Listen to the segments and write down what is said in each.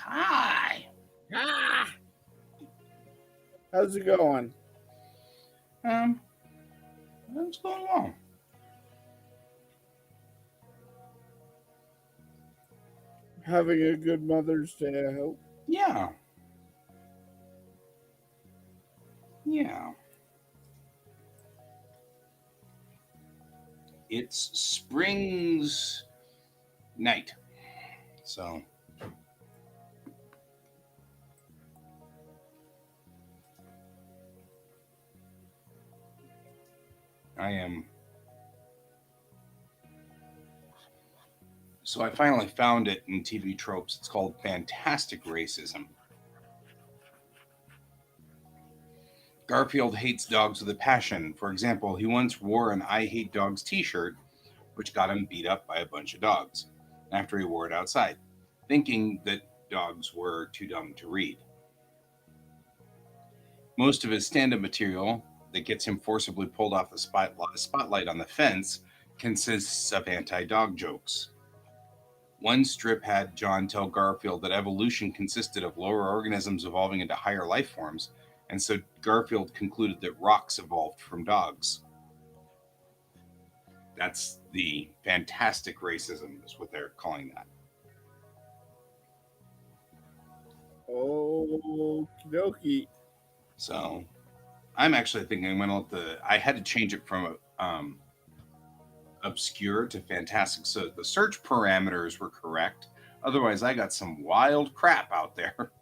Hi. Ah! How's it going? Um, what's going on? Having a good Mother's Day, I hope. Yeah. Yeah. It's spring's night. So I am. So I finally found it in TV tropes. It's called fantastic racism. Garfield hates dogs with a passion. For example, he once wore an I hate dogs t-shirt, which got him beat up by a bunch of dogs after he wore it outside, thinking that dogs were too dumb to read. Most of his stand up material that gets him forcibly pulled off the spotlight on the fence consists of anti dog jokes. One strip had John tell Garfield that evolution consisted of lower organisms evolving into higher life forms, and so Garfield concluded that rocks evolved from dogs. That's the fantastic racism, is what they're calling that. Okie dokie. So I'm actually thinking I'm going to let I had to change it from obscure to fantastic. So the search parameters were correct. Otherwise, I got some wild crap out there.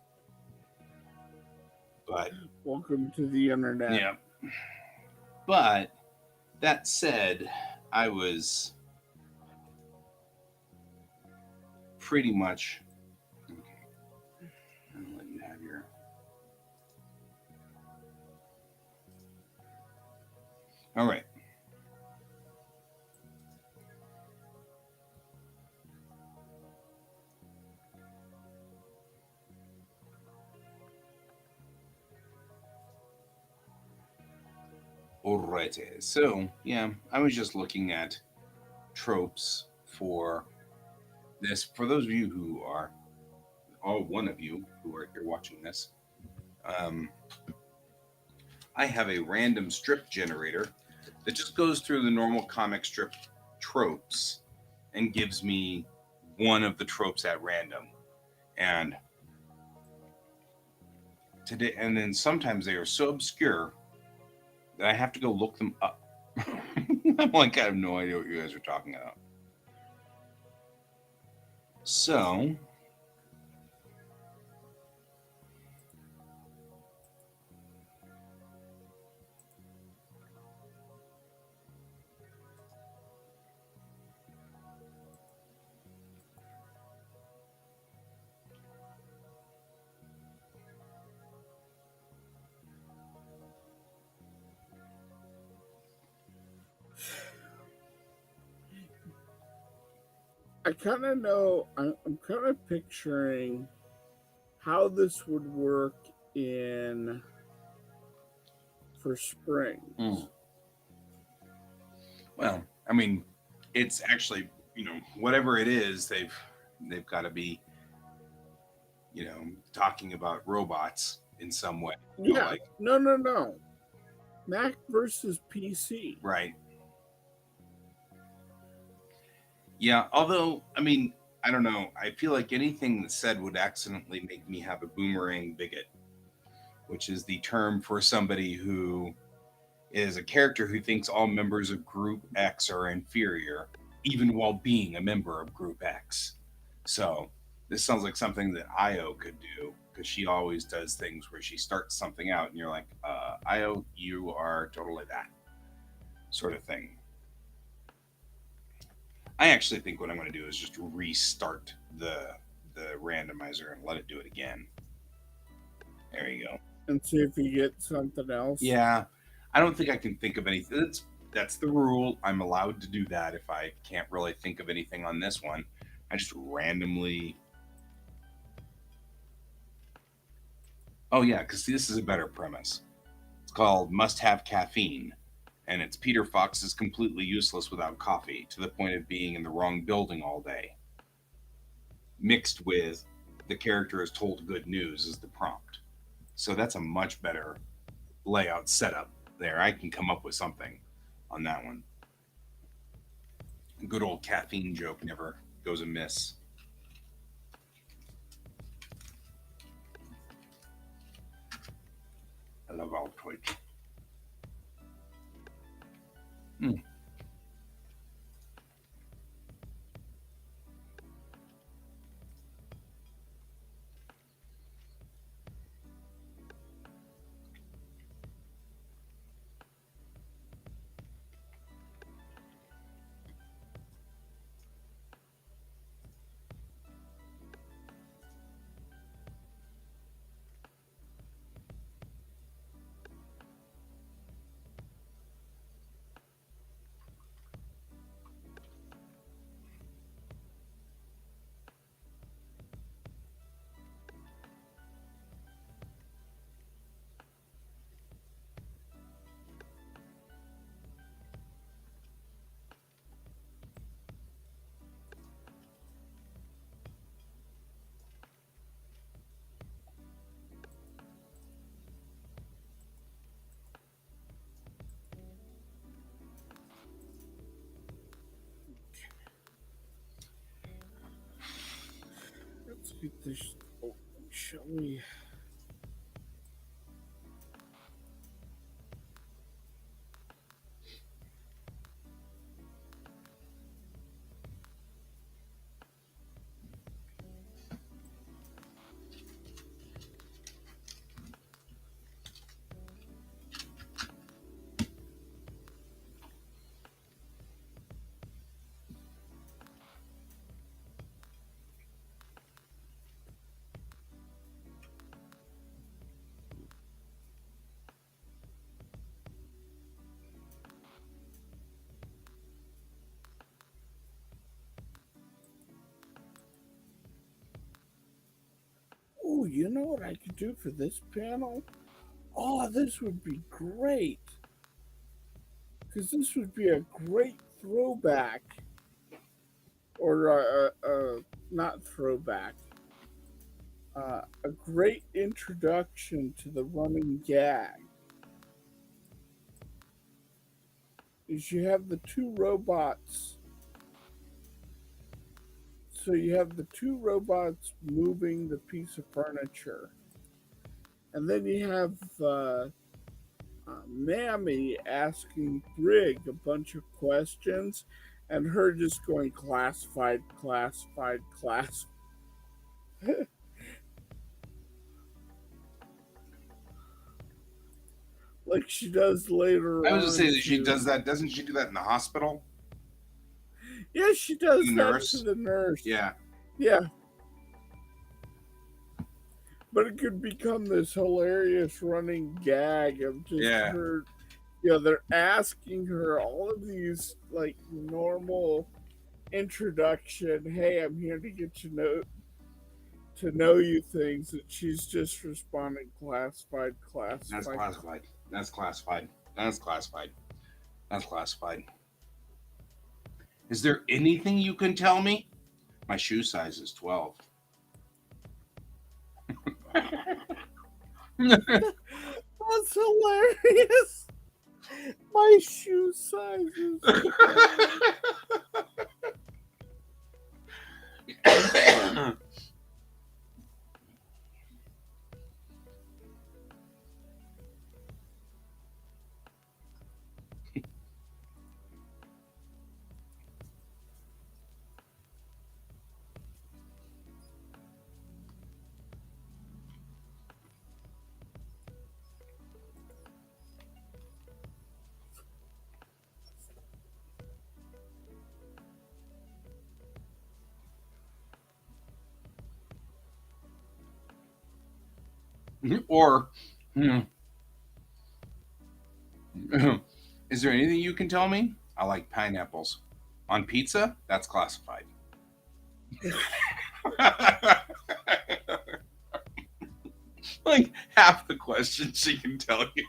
But Welcome to the internet. yeah. But that said, I was pretty much okay. I'll let you have your. All right. Alrighty. So, yeah, I was just looking at tropes for this. For those of you who are, all one of you who are here watching this, um, I have a random strip generator that just goes through the normal comic strip tropes and gives me one of the tropes at random. And today, and then sometimes they are so obscure that I have to go look them up. I'm like, I have no idea what you guys are talking about. So, I kind of know, I'm kind of picturing how this would work in for Springs. well, I mean, it's actually, whatever it is, they've got to be, talking about robots in some way. Yeah, Like, no. Mac versus PC. right. Yeah, although, I mean, I don't know. I feel like anything that's said would accidentally make me have a boomerang bigot, which is the term for somebody who is a character who thinks all members of Group X are inferior, even while being a member of Group X. So this sounds like something that Io could do because she always does things where she starts something out and you're like, Io, you are totally that sort of thing. I actually think what I'm going to do is just restart the randomizer and let it do it again. There you go. And see if you get something else. Yeah, I don't think I can think of anything. That's the rule. I'm allowed to do that if I can't really think of anything on this one. I just randomly. Oh yeah, because this is a better premise. It's called "Must Have Caffeine," and it's Peter Fox is completely useless without coffee to the point of being in the wrong building all day. Mixed with the character is told good news is the prompt. So that's a much better layout setup there. I can come up with something on that one. A good old caffeine joke never goes amiss. I love Altoids. Mm. Let's get this. Oh, shall we? Oh, you know what I could do for this panel? Oh, this would be great. Because this would be a great throwback. Or, not throwback. A great introduction to the running gag. Is you have the two robots. So you have the two robots moving the piece of furniture. And then you have Mammy asking Brig a bunch of questions, and her just going classified, classified, classified. Like she does later I was just on saying that she to. does that. Doesn't she do that in the hospital? Yeah, she does The that to nurse. the nurse. Yeah. Yeah, but it could become this hilarious running gag of just Yeah. her. You know, they're asking her all of these like normal introduction. Hey, I'm here to get to know you things, that she's just responding classified, That's classified. classified. That's classified. That's classified. That's classified. Is there anything you can tell me? My shoe size is 12. That's hilarious. My shoe size is 12. Or, is there anything you can tell me? I like pineapples. On pizza? That's classified. Like half the questions she can tell you.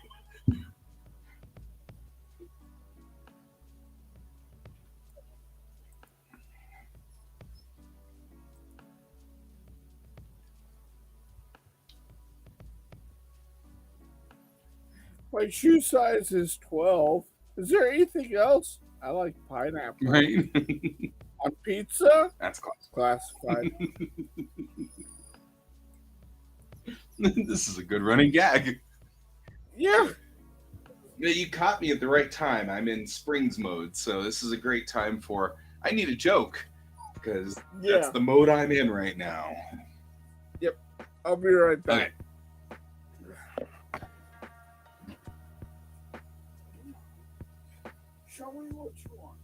My shoe size is 12. Is there anything else? I like pineapple. Right? On pizza? That's classic. Classified. This is a good running gag. Yeah. You caught me at the right time. I'm in Springs mode, so this is a great time for I need a joke because that's Yeah. the mode I'm in right now. Yep. I'll be right back. Okay. Show me what you want.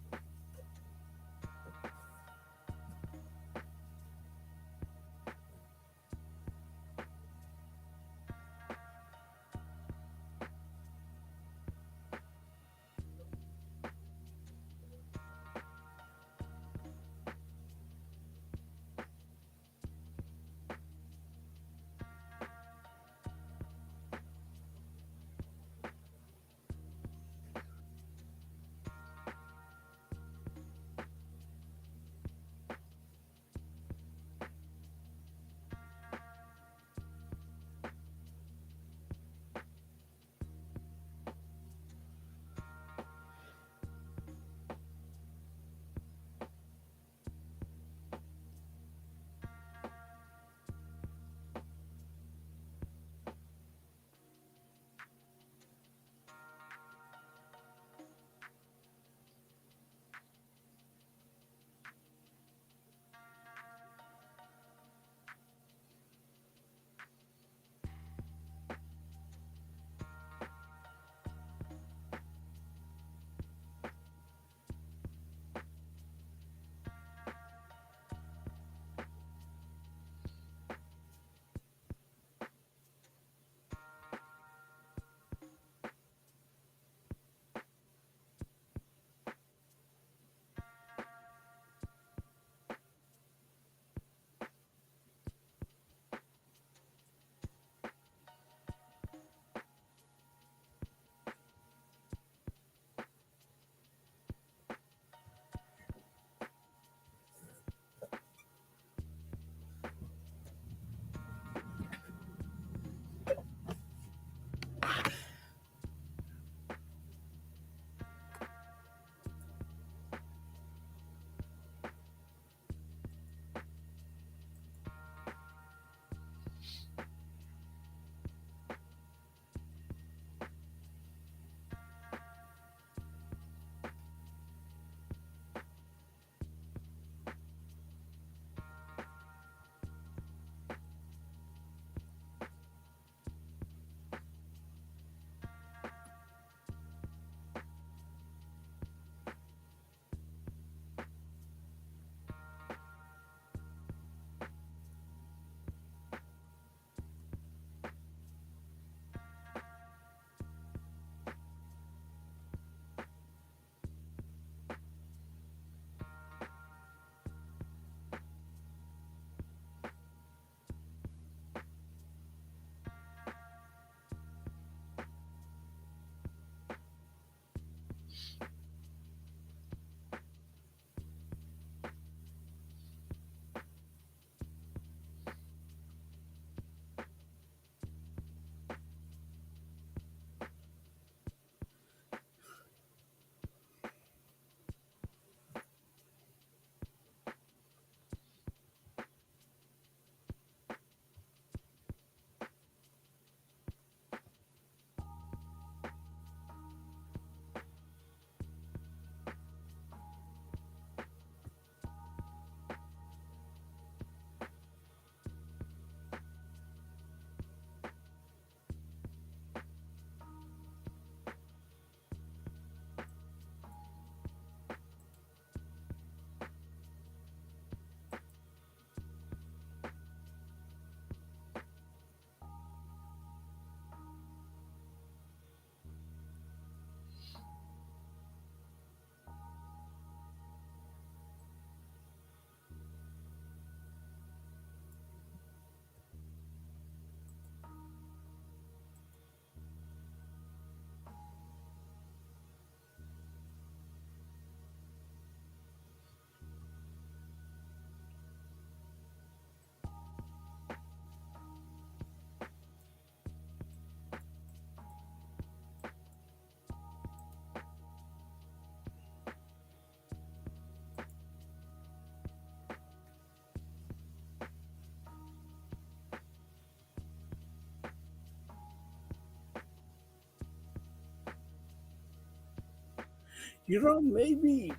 Maybe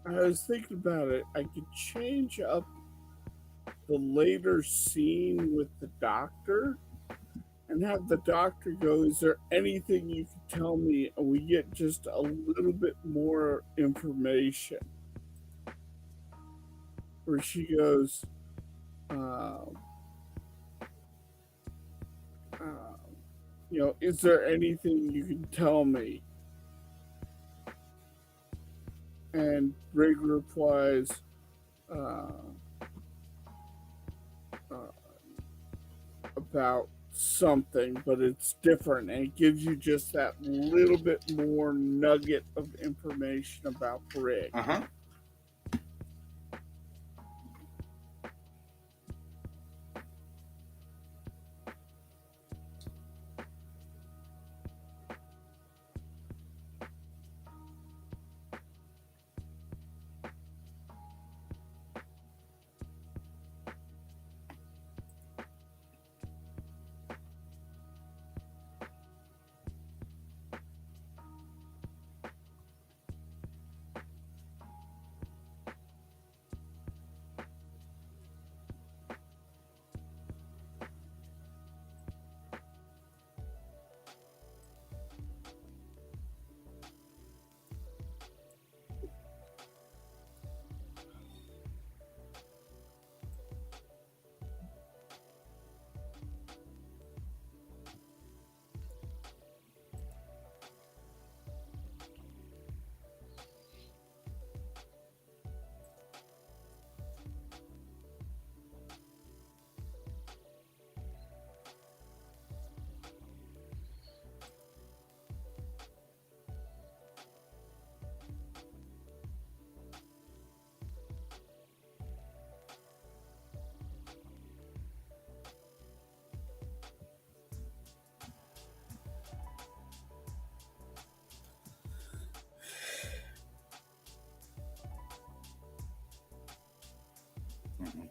I was thinking about it. I could change up the later scene with the doctor and have the doctor go, "Is there anything you can tell me?" And we get just a little bit more information. Where she goes, um, uh, "Is there anything you can tell me?" And Brig replies, uh, uh, about something, but it's different, and it gives you just that little bit more nugget of information about Brig. Uh huh. Mm-hmm.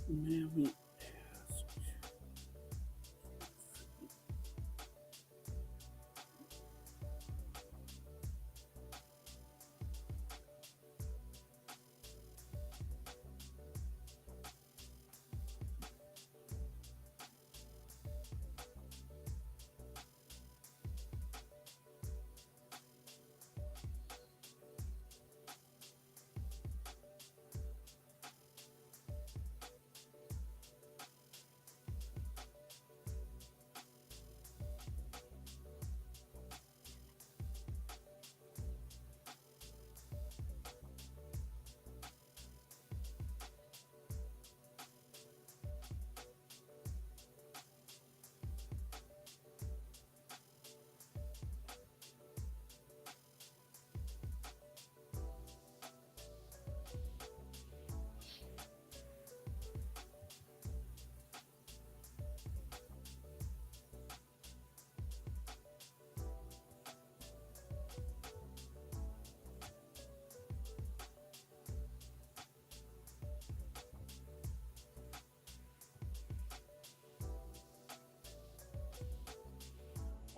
Mammy asked.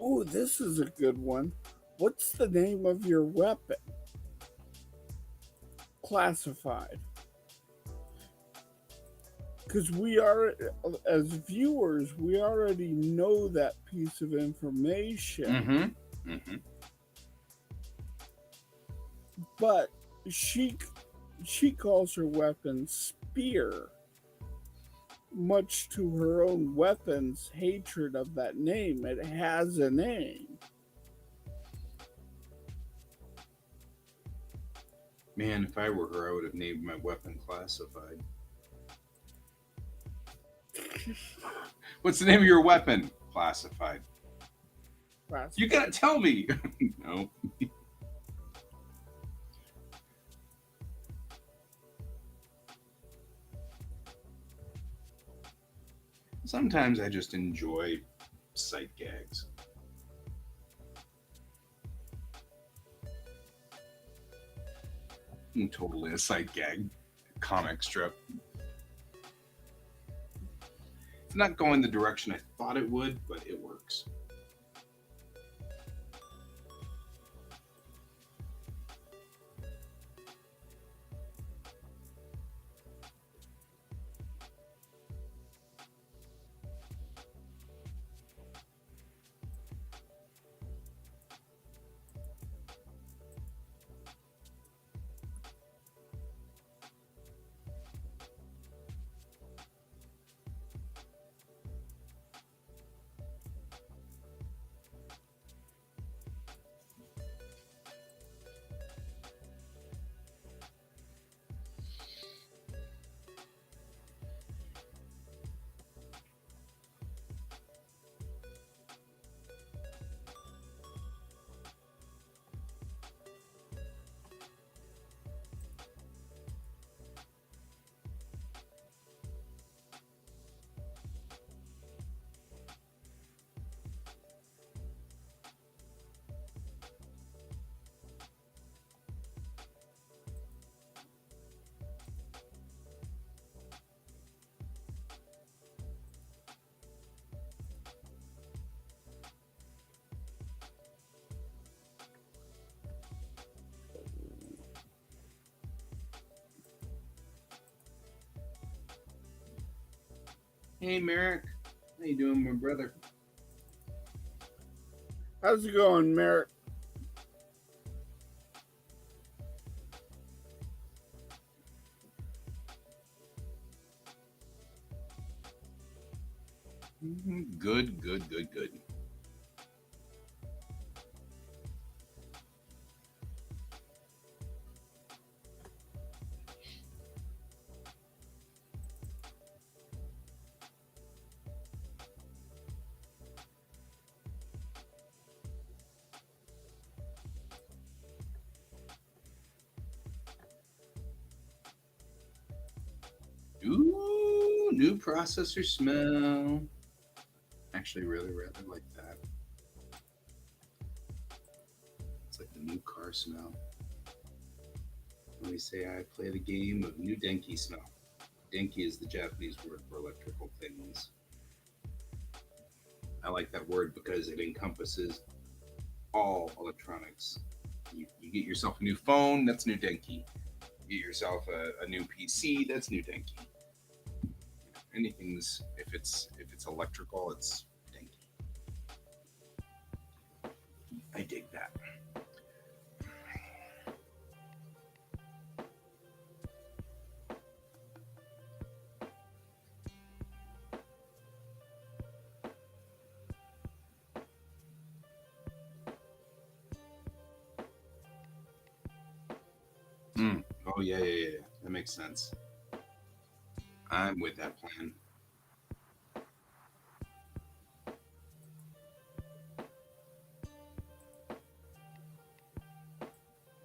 "Oh, this is a good one. What's the name of your weapon?" "Classified." Because we are, as viewers, we already know that piece of information, Mm-hmm. Mm-hmm. but she she calls her weapon spear, much to her own weapon's hatred of that name. It has a name. Man, if I were her, I would have named my weapon classified. What's the name of your weapon? Classified. You gotta Classified. tell me. No. Sometimes I just enjoy sight gags. Totally a sight gag comic strip. It's not going the direction I thought it would, but it works. Hey, Merrick. How you doing, my brother? How's it going, Merrick? Good, good, good, good. Ooh, new processor smell. Actually, really rather like that. It's like the new car smell. When we say I play the game of new denki smell. Denki is the Japanese word for electrical things. I like that word because it encompasses all electronics. You get yourself a new phone, that's new denki. You get yourself a new PC, that's new denki. Anything's if it's electrical, it's denki. I dig that. Oh yeah. That makes sense. I'm with that plan.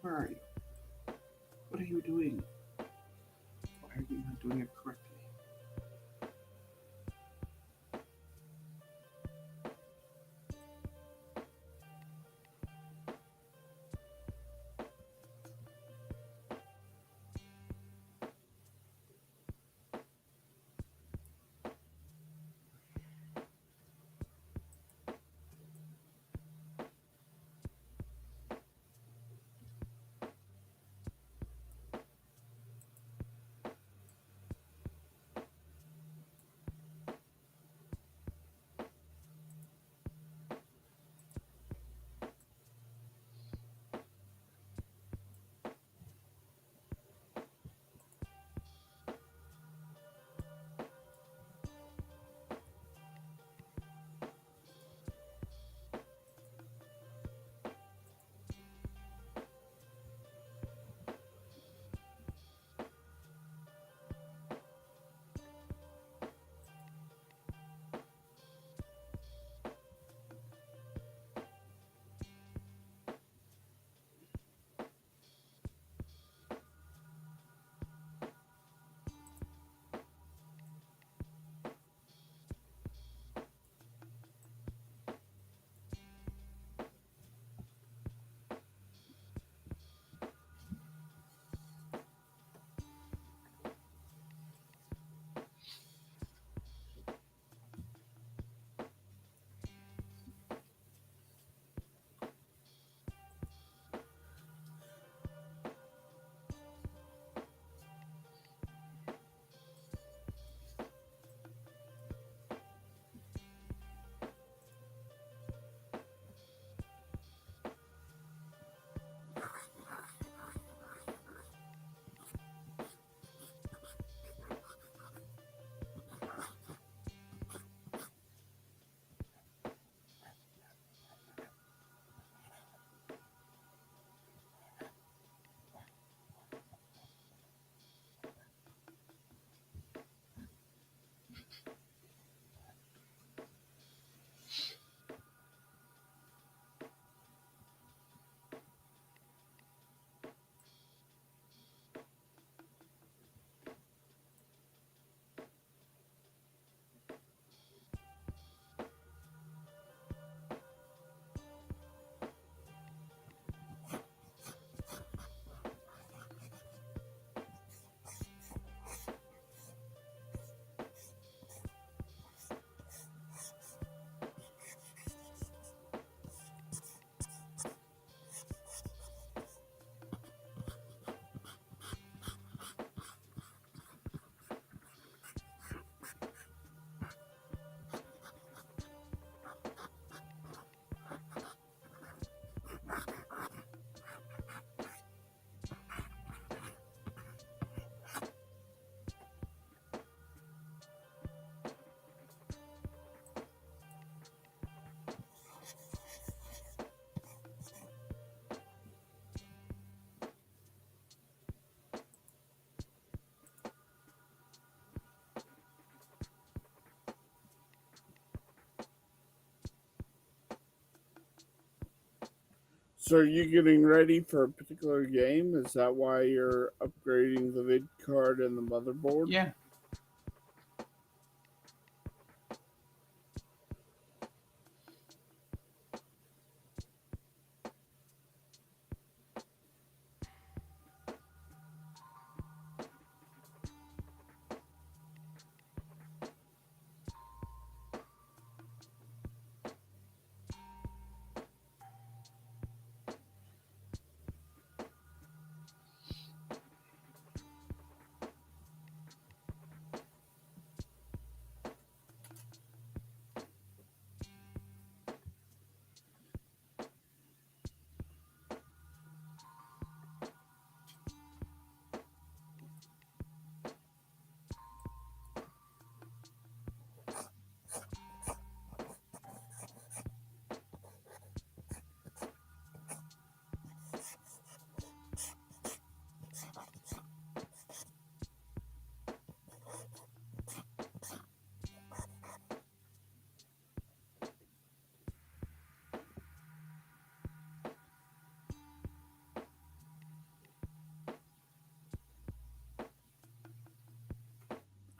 Where are you? What are you doing? Why are you not doing it correctly? So are you getting ready for a particular game? Is that why you're upgrading the vid card and the motherboard? Yeah.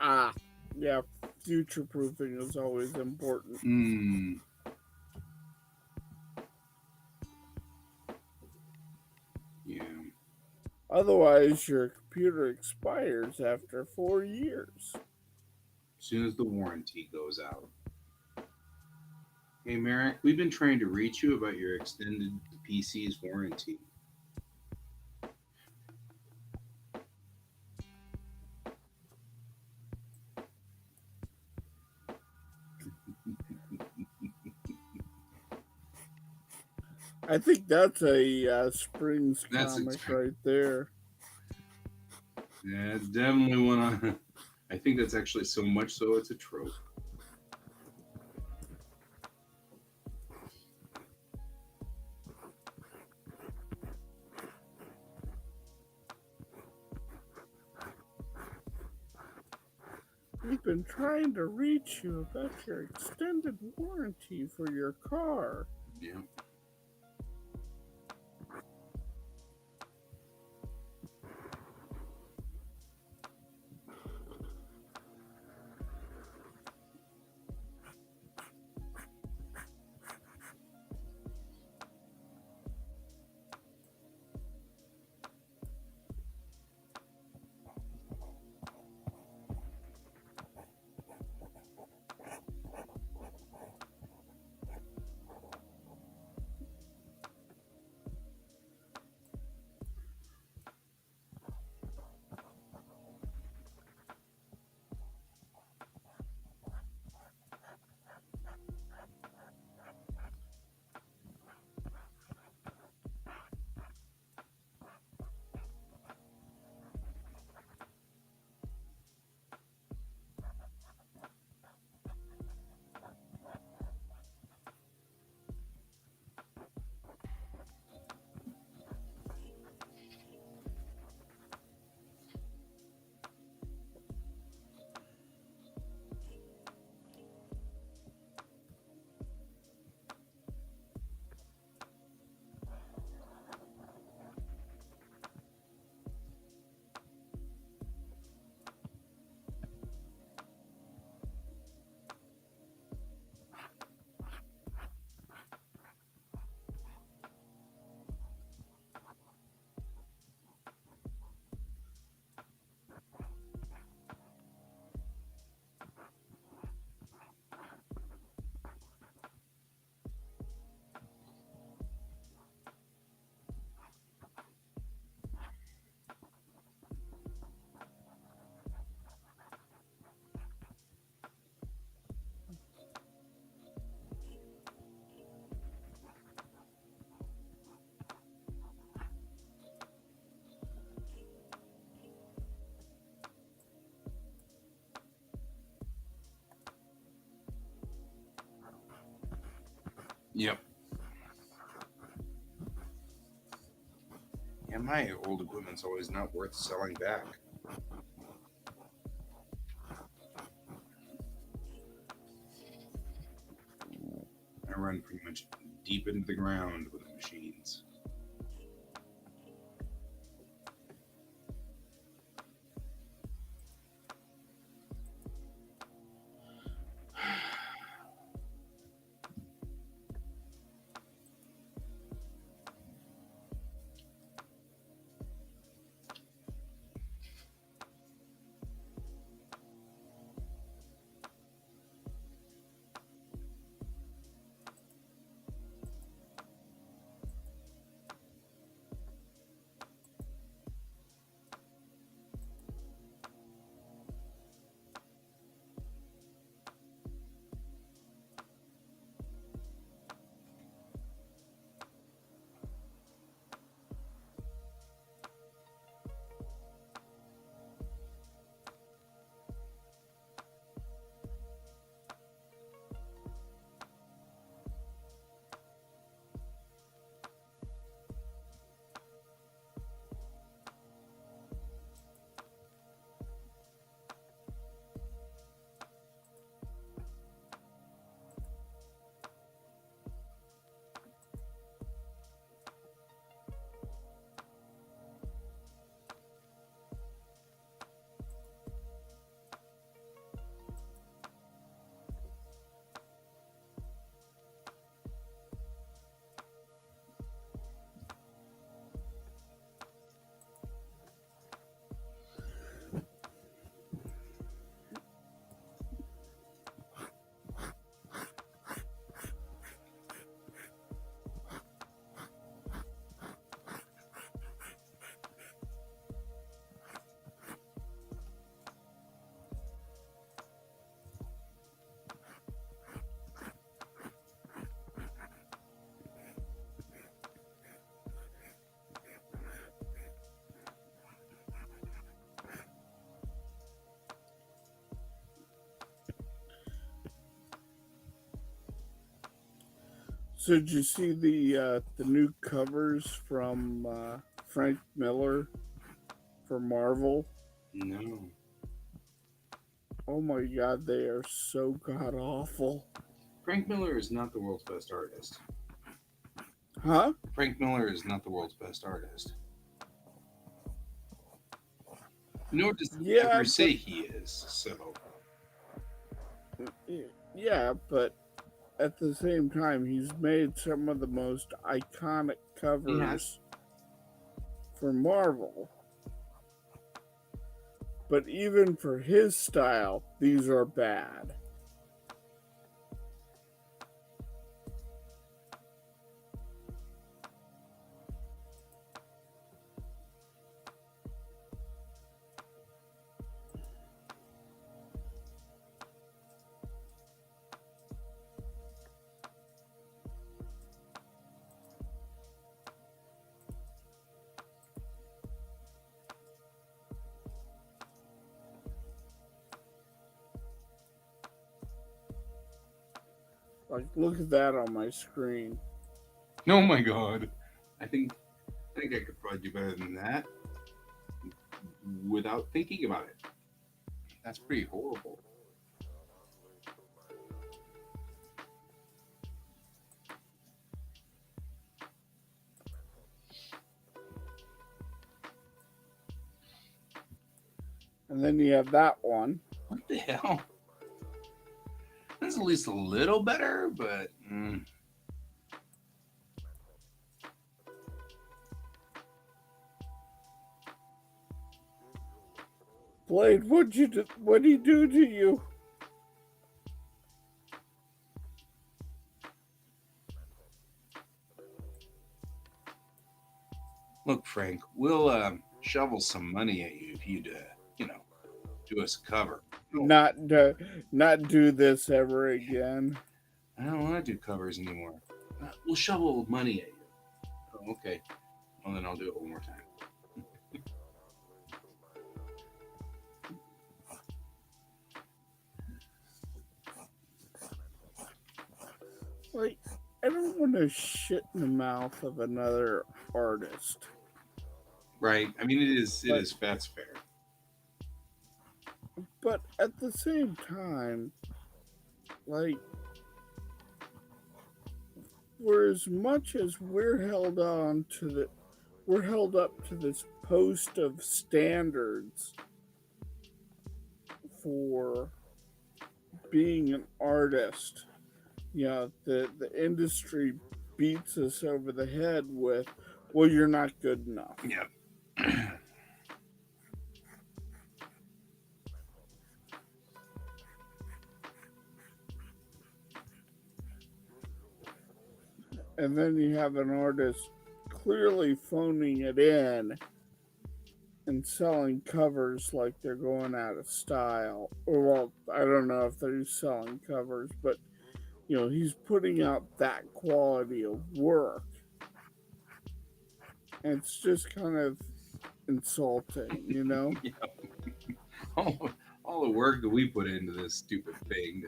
Ah, yeah. Future proofing is always important. Hmm. Yeah. Otherwise, your computer expires after 4 years. As soon as the warranty goes out. Hey, Merrick, we've been trying to reach you about your extended PC's warranty. I think that's a Springs That's comic expected. right there. Yeah, it's definitely one on. I think that's actually so much so it's a trope. We've been trying to reach you about your extended warranty for your car. Yeah. Yep. Yeah, my old equipment's always not worth selling back. I run pretty much deep into the ground with the machines. So did you see the new covers from Frank Miller for Marvel? No. Oh my god, they are so god awful. Frank Miller is not the world's best artist. Huh? Frank Miller is not the world's best artist. Nor does he Yeah, ever but say he is. So yeah, but at the same time, he's made some of the most iconic he has. covers for Marvel. But even for his style, these are bad. Like, look at that on my screen. Oh my god. I think I could probably do better than that without thinking about it. That's pretty horrible. And then you have that one. What the hell? That's at least a little better, but Blade, what'd he do to you? look, Frank, we'll shovel some money at you if you'd, do us a cover. Not do this ever again. I don't want to do covers anymore. We'll shovel money at you. Oh, okay. Well, then I'll do it one more time. Like, I don't want to shit in the mouth of another artist. Right. I mean, that's fair. But at the same time, like, for as much as we're held up to this post of standards for being an artist. The industry beats us over the head with, well, you're not good enough. Yeah. And then you have an artist clearly phoning it in and selling covers like they're going out of style. Or, well, I don't know if they're selling covers, but he's putting out that quality of work. And it's just kind of insulting, Yeah. all the work that we put into this stupid thing.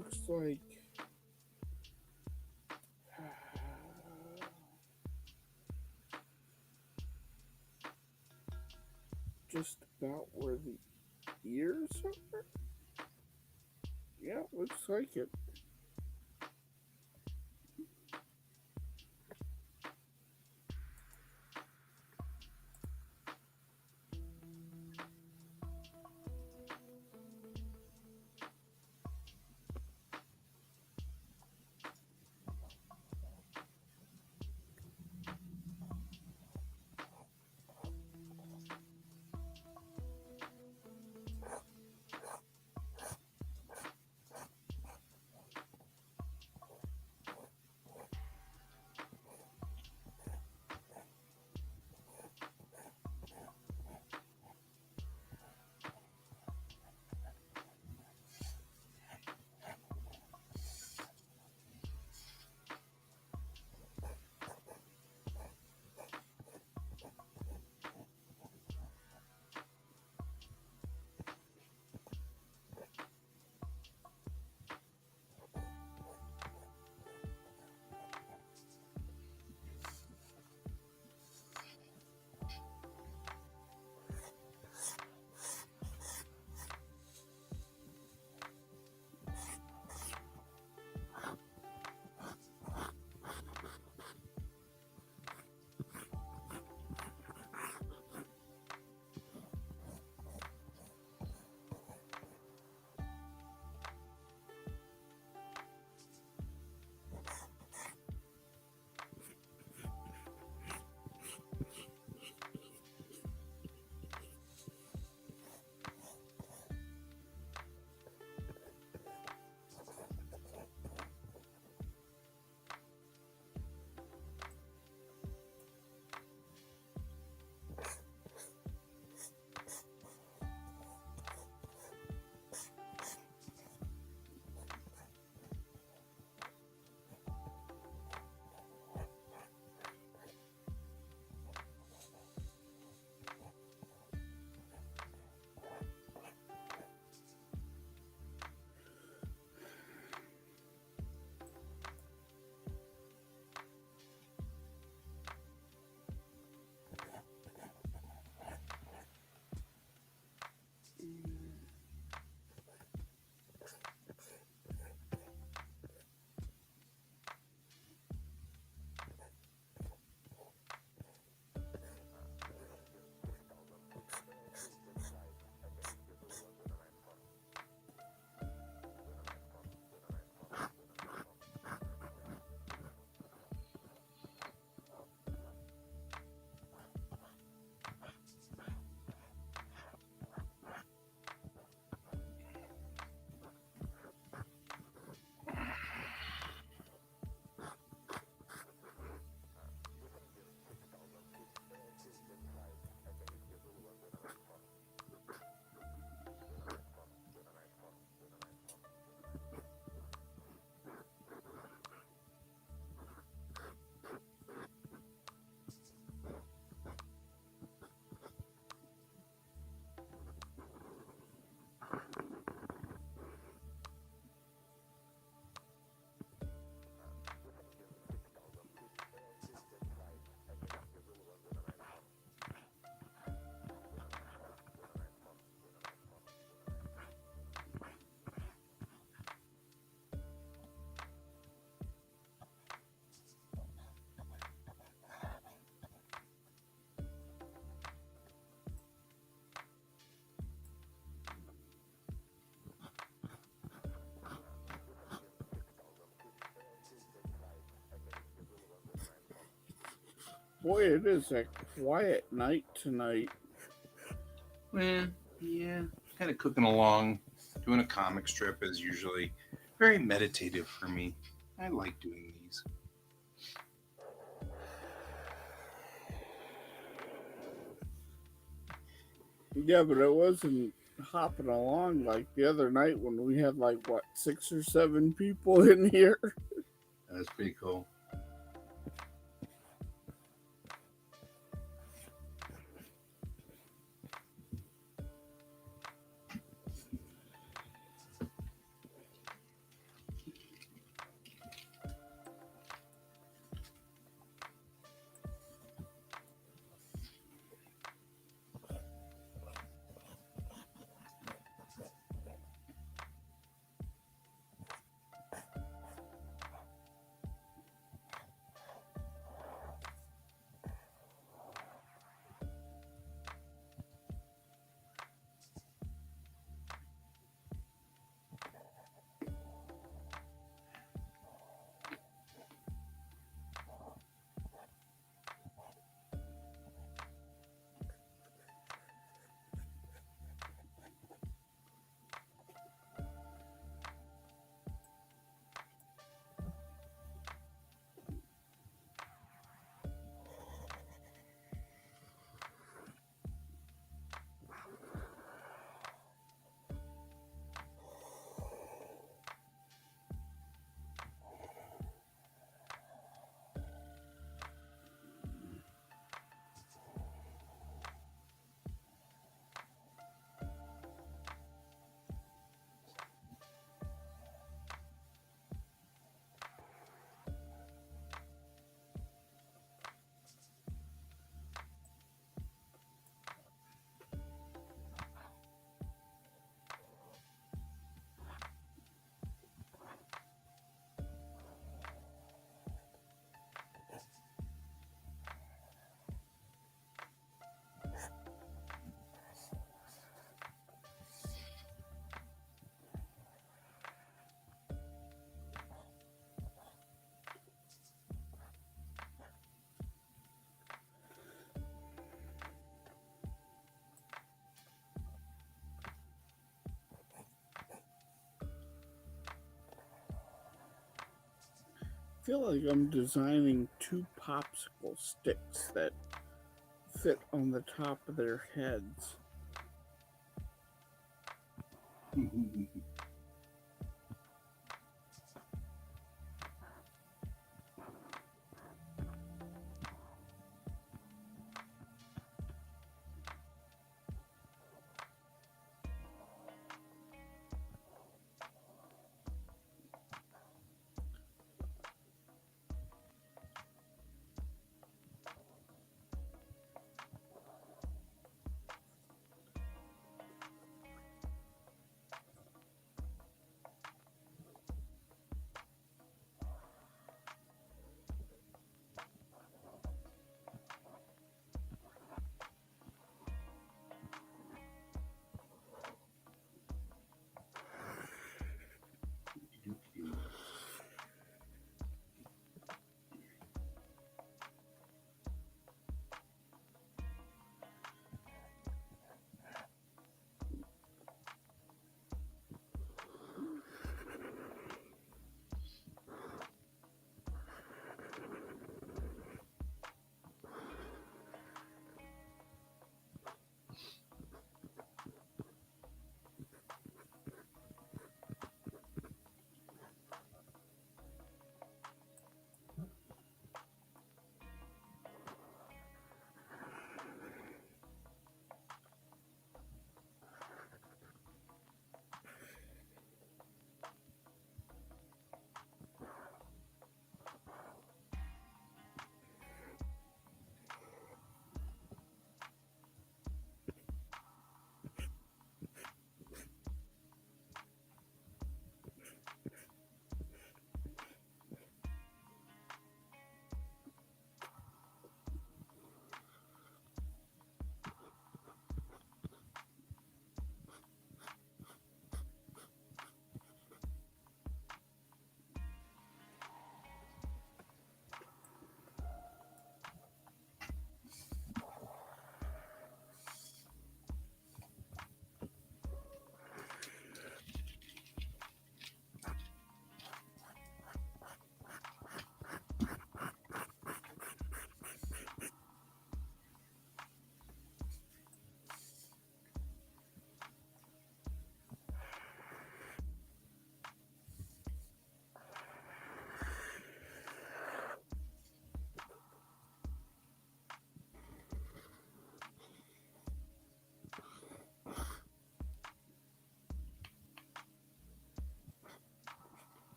looks like just about where the ears are. Yeah, looks like it. Boy, it is a quiet night tonight. Yeah, kind of cooking along, doing a comic strip is usually very meditative for me. I like doing these. Yeah, but it wasn't hopping along like the other night when we had like what 6 or 7 people in here. That's pretty cool. feel like I'm designing two popsicle sticks that fit on the top of their heads.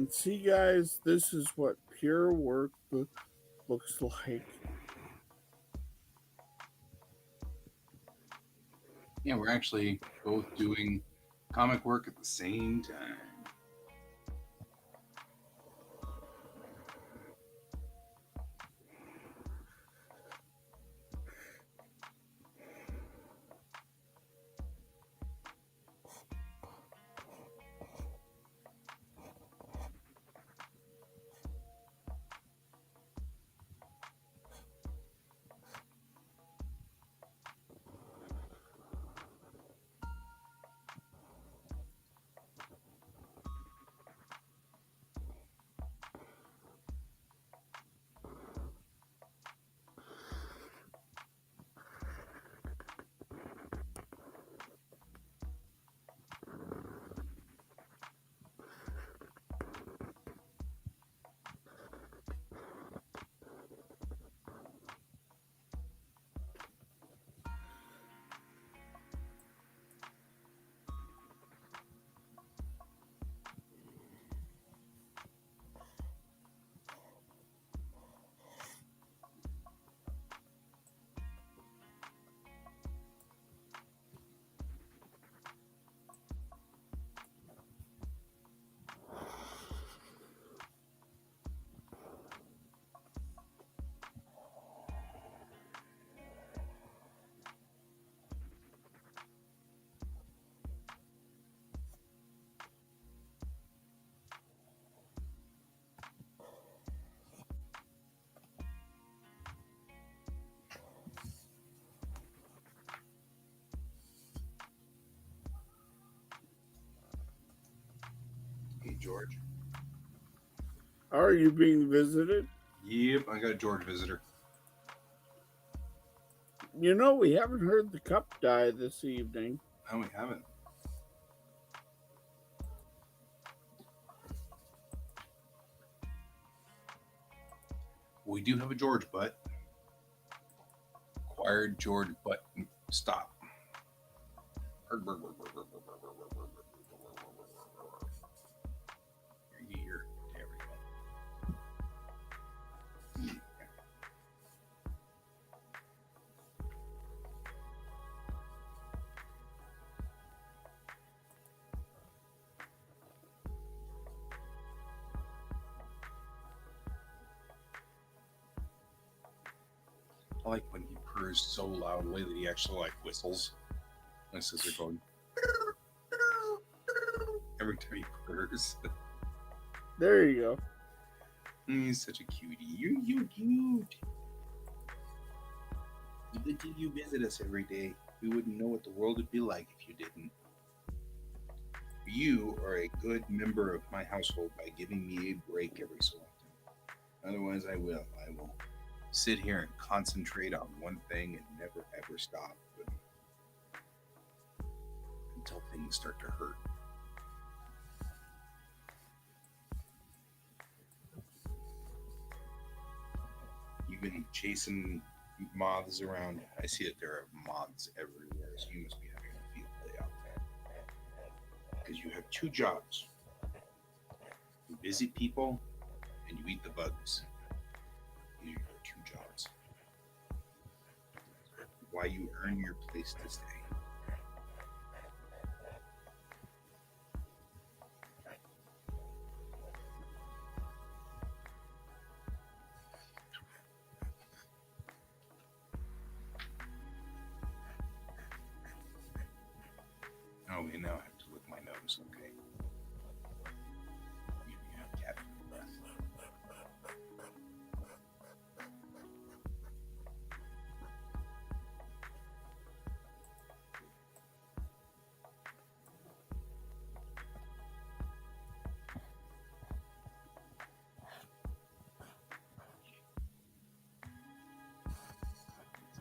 And see, guys, this is what pure work looks like. Yeah, we're actually both doing comic work at the same time. George. Are you being visited? Yep, I got a George visitor. You know, we haven't heard the cup die this evening. No, we haven't. We do have a George butt. Acquired George butt. Stop. Here. There we go. I like when he purrs so loudly that he actually like whistles. My sister going every time he purrs. There you go. He's such a cutie. You're cute. Good thing you visit us every day. We wouldn't know what the world would be like if you didn't. You are a good member of my household by giving me a break every so often. Otherwise, I will sit here and concentrate on one thing and never ever stop until things start to hurt. You've been chasing moths around. I see that there are moths everywhere, so you must be having a field day out there. Because you have two jobs. You visit people and you eat the bugs. These are your two jobs. Why you earn your place to stay. Oh, we now have to lick my nose, okay. You have cat food breath.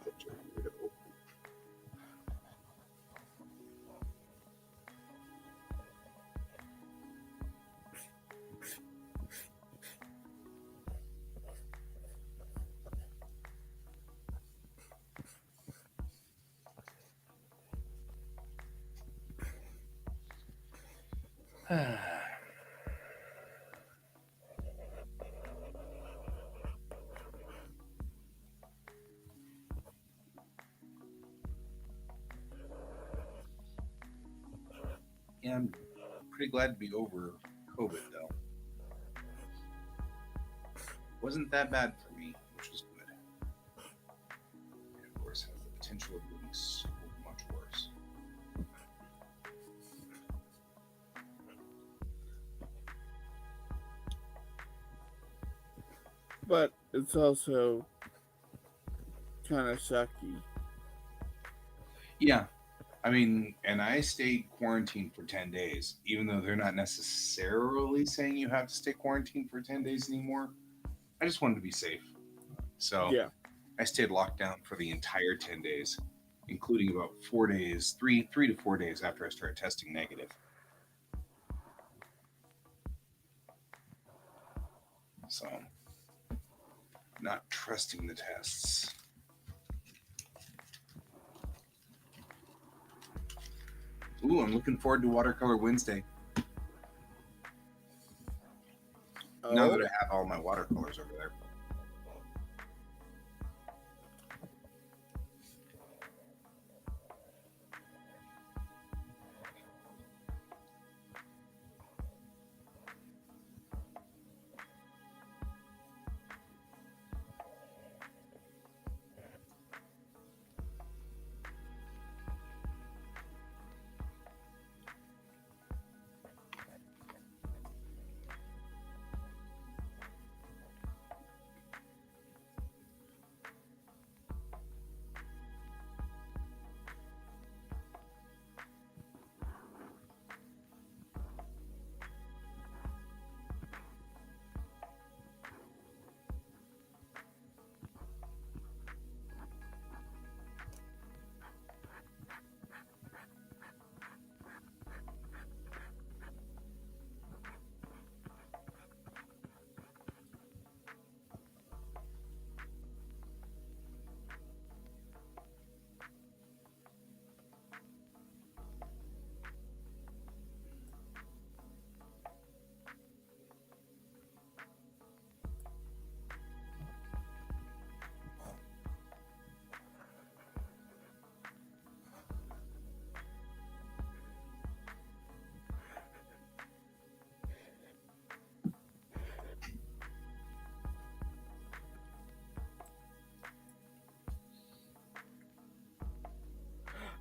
Such a weirdo. Yeah, I'm pretty glad to be over COVID, though. Wasn't that bad for me, which was good. And of course, has the potential of being so much worse. But it's also kind of sucky. Yeah, I mean, and I stayed quarantined for 10 days, even though they're not necessarily saying you have to stay quarantined for 10 days anymore. I just wanted to be safe. So Yeah. I stayed locked down for the entire 10 days, including about 4 days, three to 4 days after I started testing negative. So, not trusting the tests. Ooh, I'm looking forward to Watercolor Wednesday. Now that Oh, I have all my watercolors over there.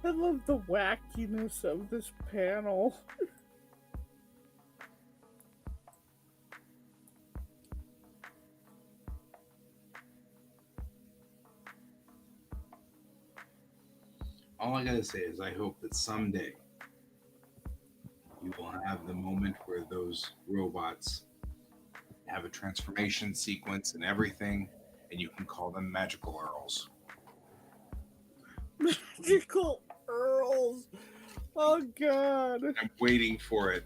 I love the wackiness of this panel. All I gotta say is I hope that someday you will have the moment where those robots have a transformation sequence and everything, and you can call them magical earls. Magical Earls. Oh God. I'm waiting for it.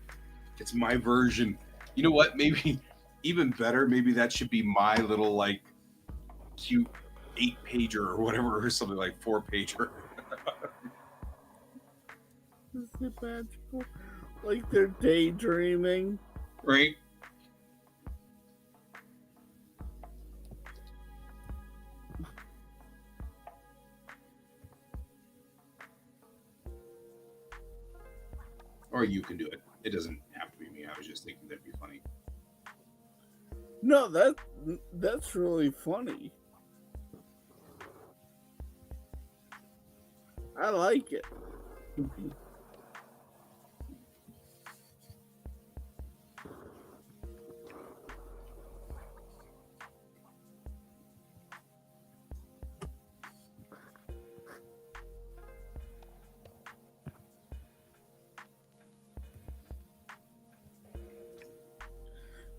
It's my version. You know what? Maybe even better. Maybe that should be my little like cute 8-pager or whatever, or something like 4-pager. Is it magical? Like they're daydreaming. Right? Or you can do it. It doesn't have to be me. I was just thinking that'd be funny. No, that's really funny. I like it.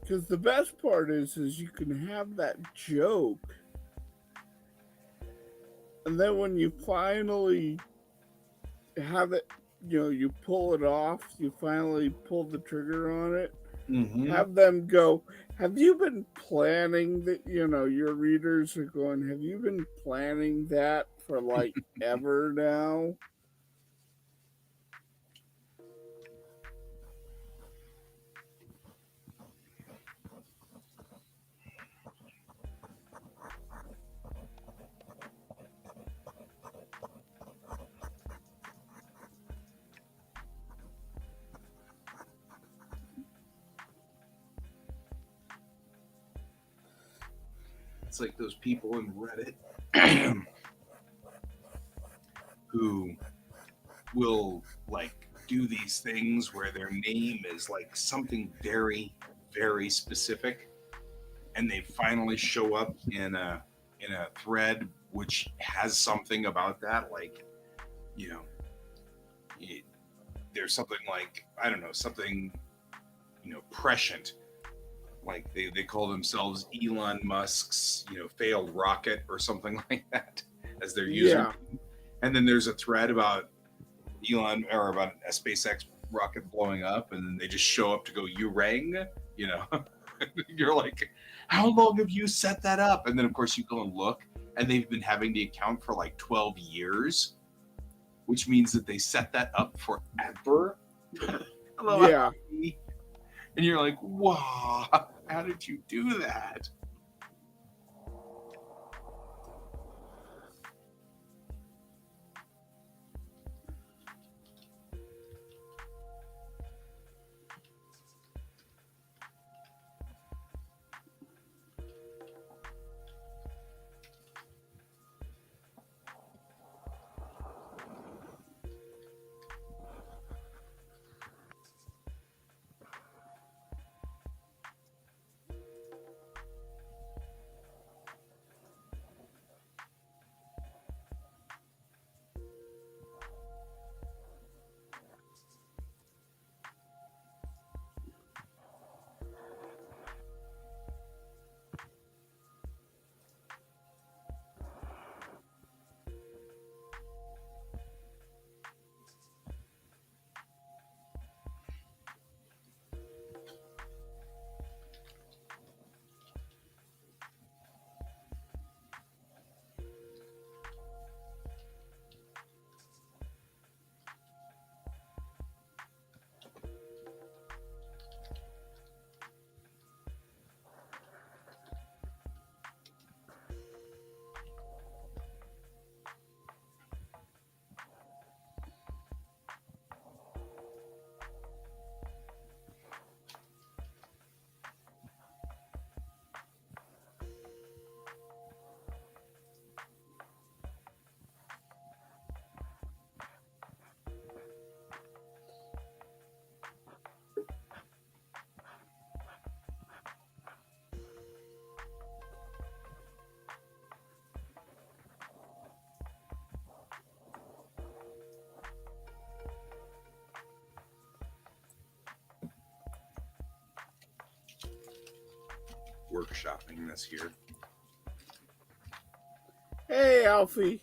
Because the best part is you can have that joke, and then when you finally have it, you pull it off. You finally pull the trigger on it. Mm-hmm. Have them go. Have you been planning that? Your readers are going. Have you been planning that for like ever now? It's like those people in Reddit who will like do these things where their name is like something very, very specific, and they finally show up in a thread which has something about that, like you know, it, there's something like I don't know, something prescient. Like they call themselves Elon Musk's failed rocket or something like that as their username. Yeah, And then there's a thread about Elon or about a SpaceX rocket blowing up, and then they just show up to go, "You rang," you know. You're like, "How long have you set that up?" And then of course you go and look, and they've been having the account for like 12 years, which means that they set that up forever. Hello, yeah. Abby. And you're like, "Wow, how did you do that?" workshopping this here. Hey, Alfie.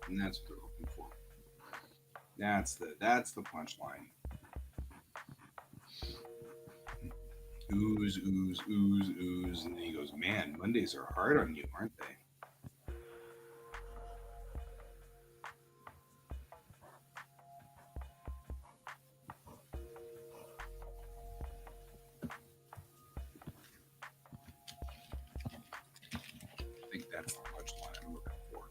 And that's what they're looking for. That's the punchline. Ooze, ooze, ooze, ooze. And then he goes, man, Mondays are hard on you, aren't they? I think that's the punchline I'm looking for.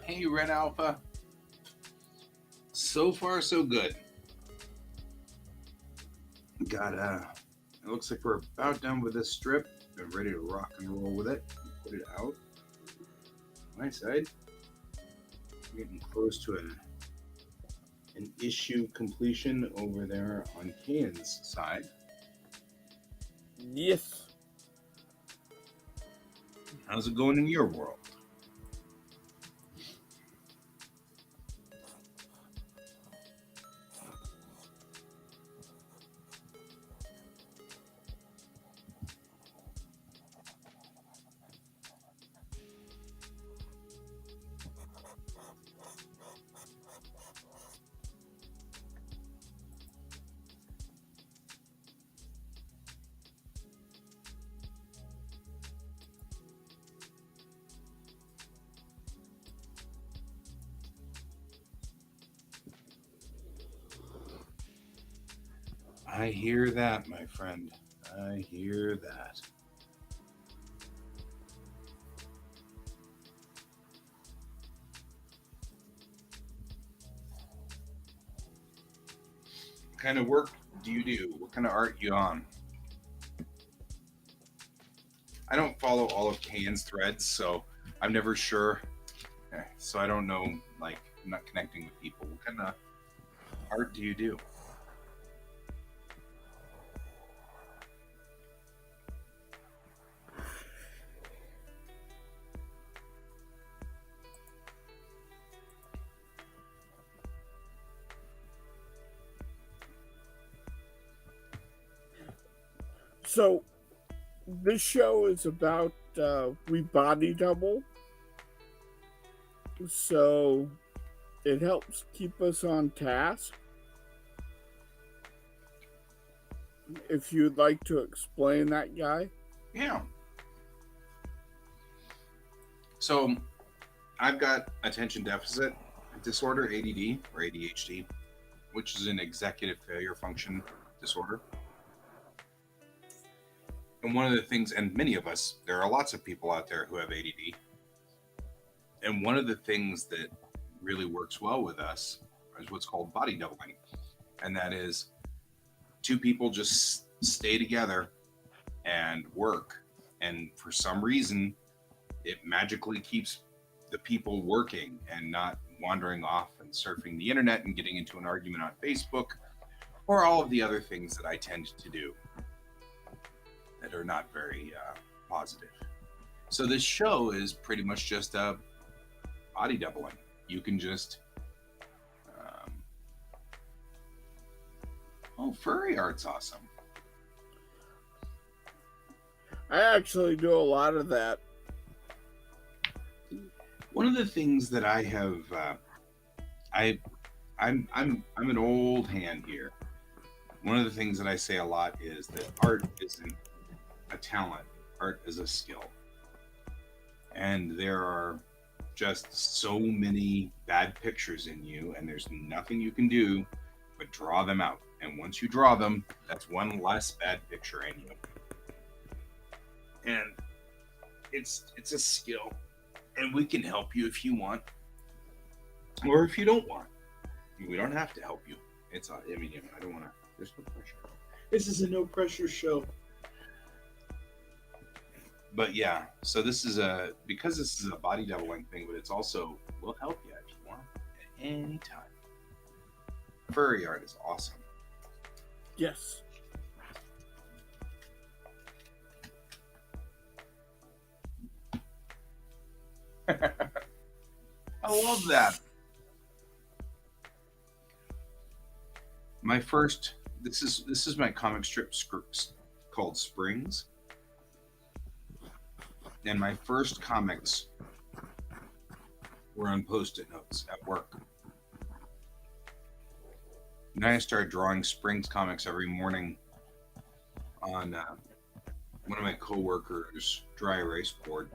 Hey, Red Alpha. So far, so good. Got it looks like we're about done with this strip. Been ready to rock and roll with it. Put it out. My side. Getting close to an issue completion over there on Kane's side. Yes. How's it going in your world? I hear that, my friend. I hear that. What kind of work do you do? What kind of art you on? I don't follow all of Kane's threads, so I'm never sure. So I don't know, like, I'm not connecting with people. What kind of art do you do? So this show is about we body double, so it helps keep us on task. If you'd like to explain that, guy. Yeah. So I've got attention deficit disorder, ADD or ADHD, which is an executive failure function disorder. And one of the things, and many of us, there are lots of people out there who have ADD. And one of the things that really works well with us is what's called body doubling. And that is two people just stay together and work. And for some reason, it magically keeps the people working and not wandering off and surfing the internet and getting into an argument on Facebook or all of the other things that I tend to do that are not very positive. So this show is pretty much just a body doubling. You can just furry art's awesome. I actually do a lot of that. One of the things that I have, I'm an old hand here. One of the things that I say a lot is that art isn't a talent. Art is a skill. And there are just so many bad pictures in you, and there's nothing you can do but draw them out. And once you draw them, that's one less bad picture in you. And it's a skill. And we can help you if you want. Or if you don't want. We don't have to help you. I don't want to. There's no pressure. This is a no pressure show. But yeah, so because this is a body doubling thing, but it's also will help you if you want at any time. Furry art is awesome. Yes. I love that. This is my comic strip scripts called Springs. And my first comics were on Post-it notes at work. And then I started drawing Springs comics every morning on one of my coworkers' dry erase board.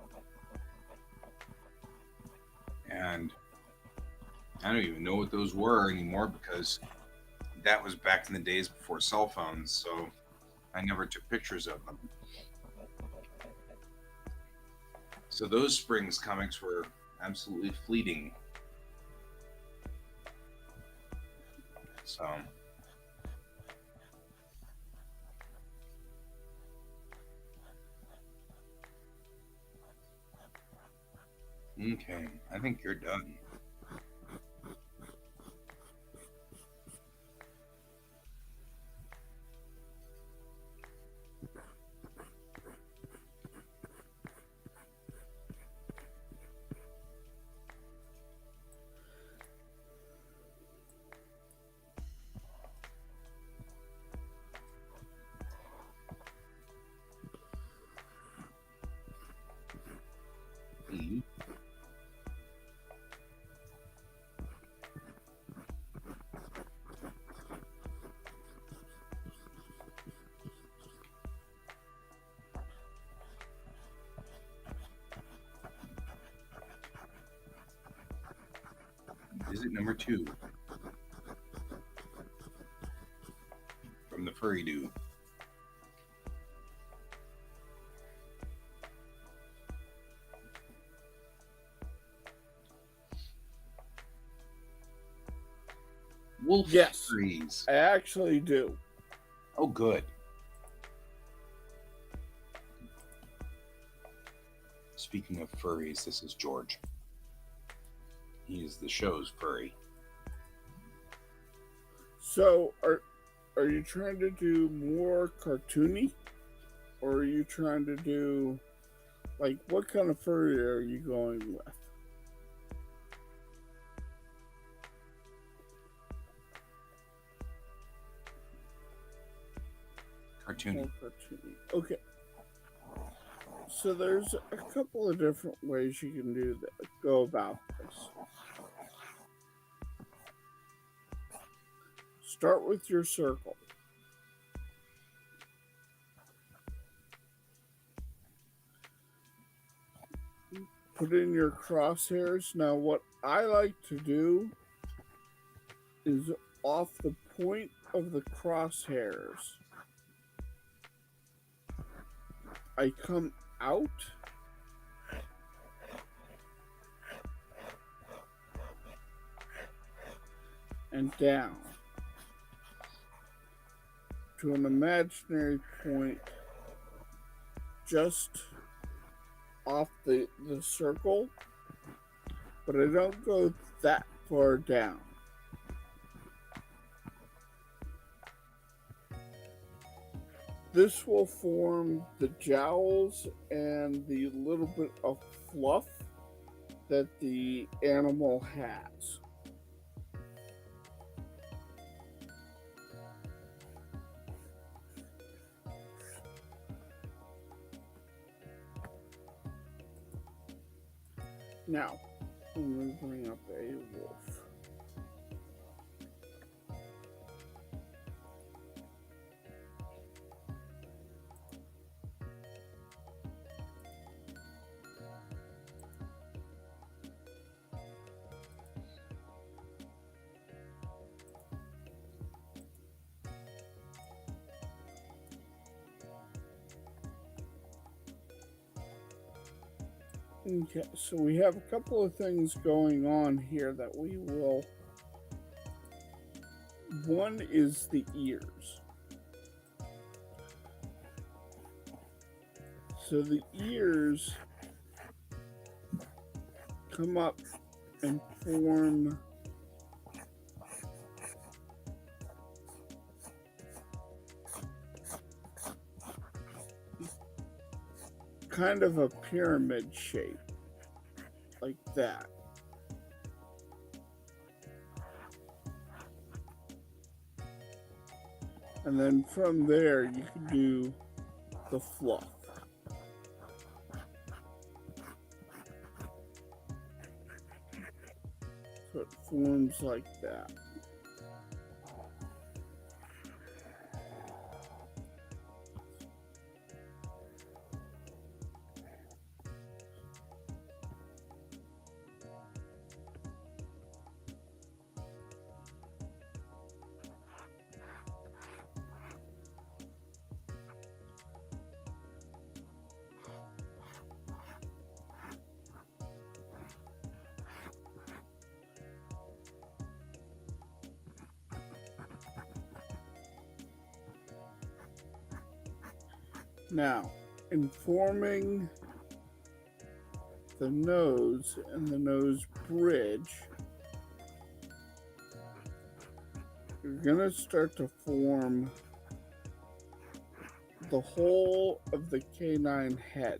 And I don't even know what those were anymore because that was back in the days before cell phones, so I never took pictures of them. So those Springs comics were absolutely fleeting So, okay, I think you're done. Mhm. Visit number 2 from the furry dude. Wolf Yes, furries. I actually do. Oh, good. Speaking of furries, this is George. He is the show's furry. So, are you trying to do more cartoony, or are you trying to do like what kind of furry are you going with? Cartoony. More cartoony. Okay. So there's a couple of different ways you can do that. Go about this. Start with your circle. Put in your crosshairs. Now, what I like to do is off the point of the crosshairs, I come out and down to an imaginary point just off the circle, but I don't go that far down. This will form the jowls and the little bit of fluff that the animal has. Now, I'm going to bring up a wolf. Okay, so we have a couple of things going on here that we will. One is the ears. So the ears come up and form kind of a pyramid shape, like that. And then from there, you can do the fluff. So it forms like that. Now, in forming the nose and the nose bridge, you're going to start to form the whole of the canine head.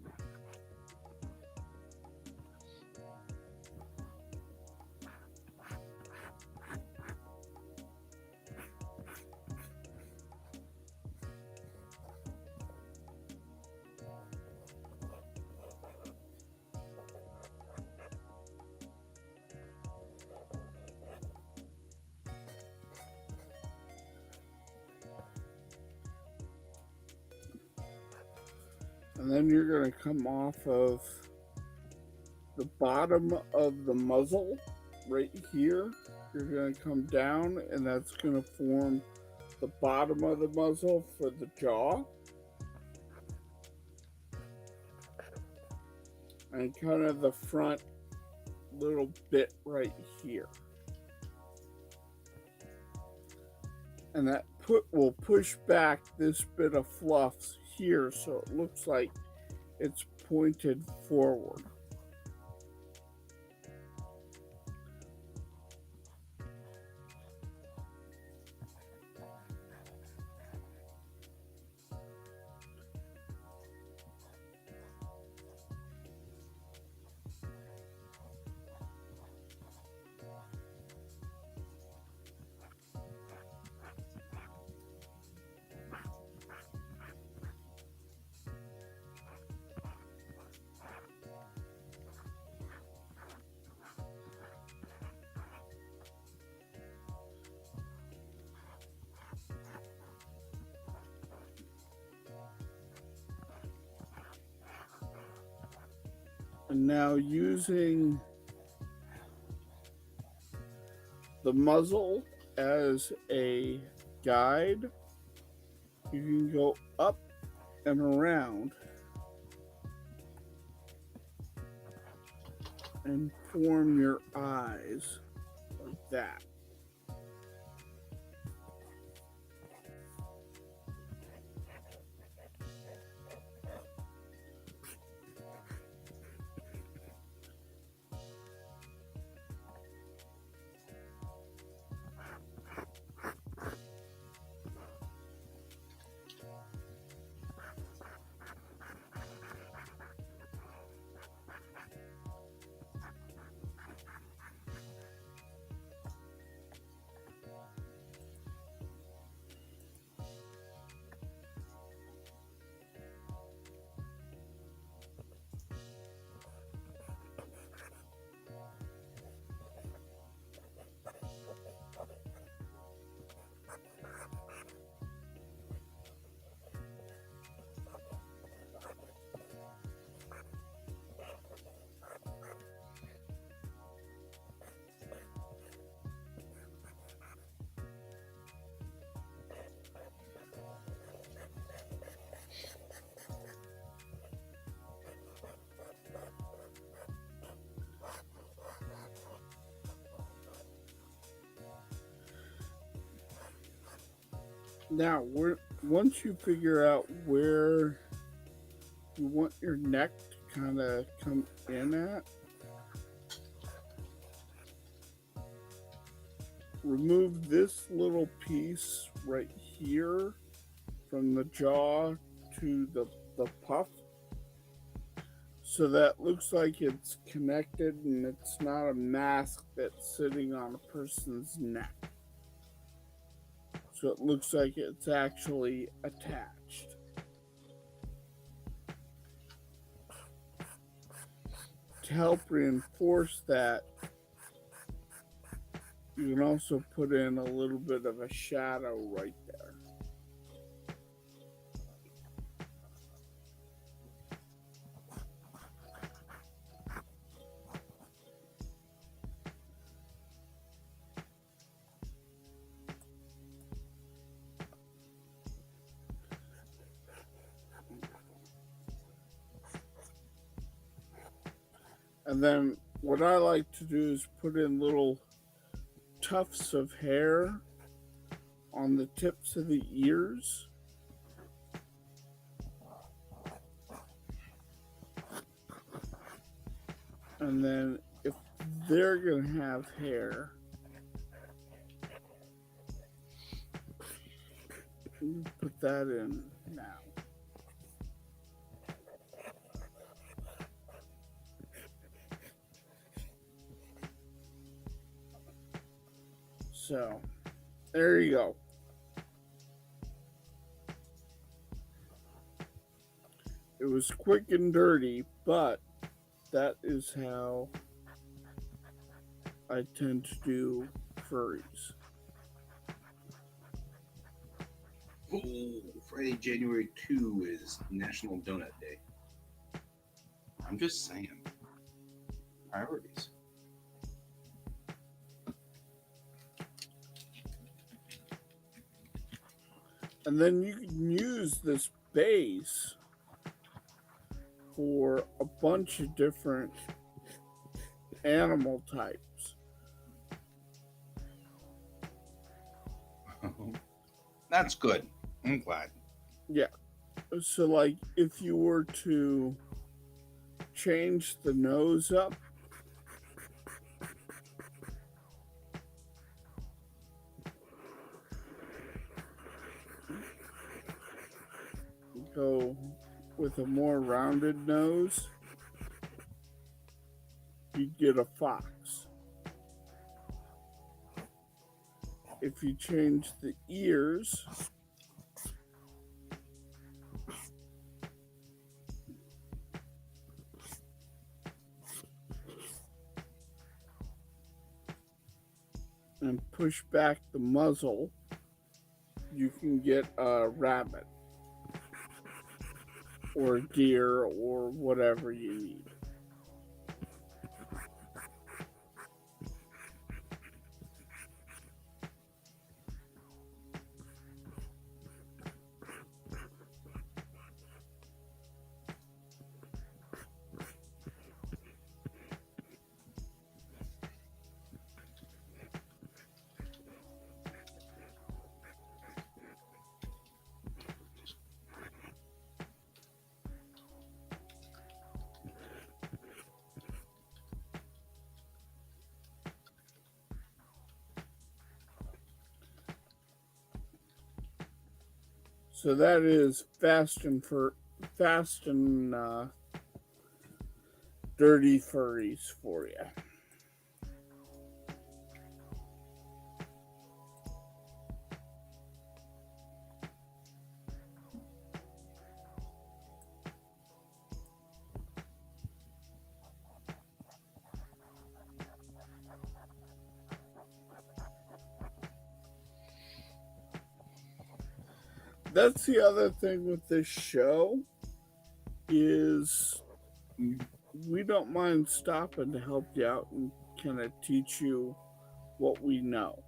And then you're going to come off of the bottom of the muzzle right here. You're going to come down, and that's going to form the bottom of the muzzle for the jaw. And kind of the front little bit right here. And that will push back this bit of fluff here so it looks like it's pointed forward. And now using the muzzle as a guide, you can go up and around and form your eyes like that. Now, once you figure out where you want your neck to kind of come in at, remove this little piece right here from the jaw to the puff, so that looks like it's connected and it's not a mask that's sitting on a person's neck. So it looks like it's actually attached. To help reinforce that, you can also put in a little bit of a shadow right there. And then what I like to do is put in little tufts of hair on the tips of the ears. And then if they're going to have hair, put that in now. So, there you go. It was quick and dirty, but that is how I tend to do furries. Oh, Friday, January 2 is National Donut Day. I'm just saying. Priorities. And then you can use this base for a bunch of different animal types. That's good. I'm glad. Yeah. So, like, if you were to change the nose up, go with a more rounded nose, you get a fox. If you change the ears, and push back the muzzle, you can get a rabbit or a deer or whatever you need. So that is fast and dirty furries for you. That's the other thing with this show is we don't mind stopping to help you out and kind of teach you what we know.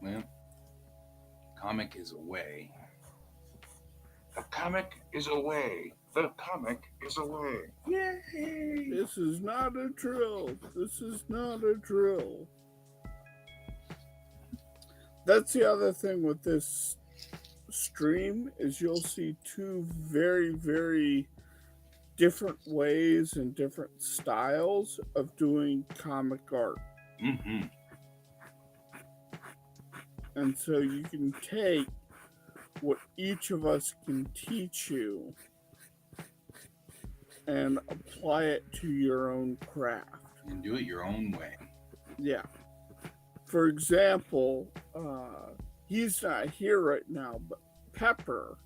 Well, comic is away. The comic is away. The comic is away. Yay! This is not a drill. This is not a drill. That's the other thing with this stream is you'll see two very, very different ways and different styles of doing comic art. And so you can take what each of us can teach you and apply it to your own craft. And do it your own way. Yeah. For example, he's not here right now, but Pepper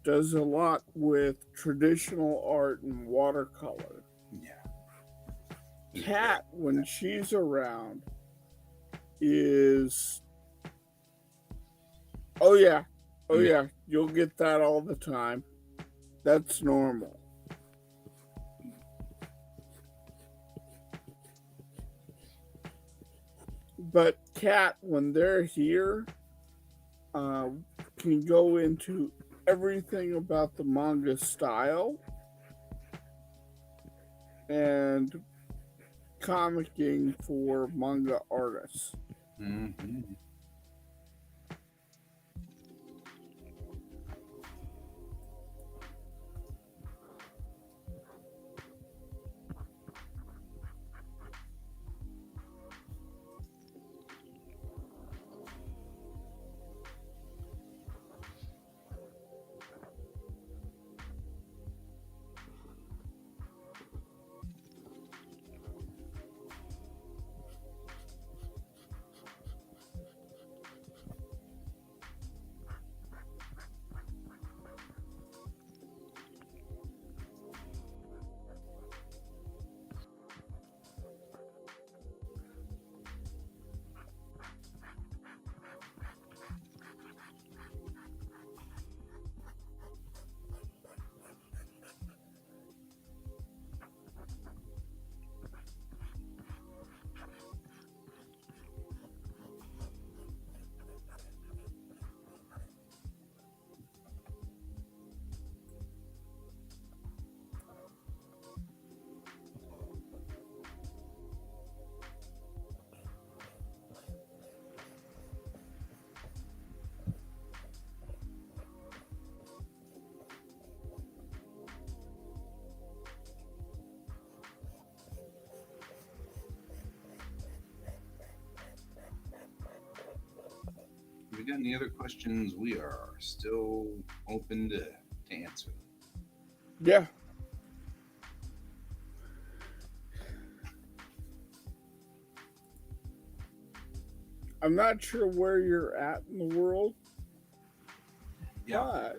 does a lot with traditional art and watercolor. Yeah. Kat, when she's around, is... Oh yeah, you'll get that all the time. That's normal. But Kat, when they're here, can go into everything about the manga style and comicking for manga artists. Mm-hmm. If we got any other questions, we are still open to answer. Yeah. I'm not sure where you're at in the world, Yeah. but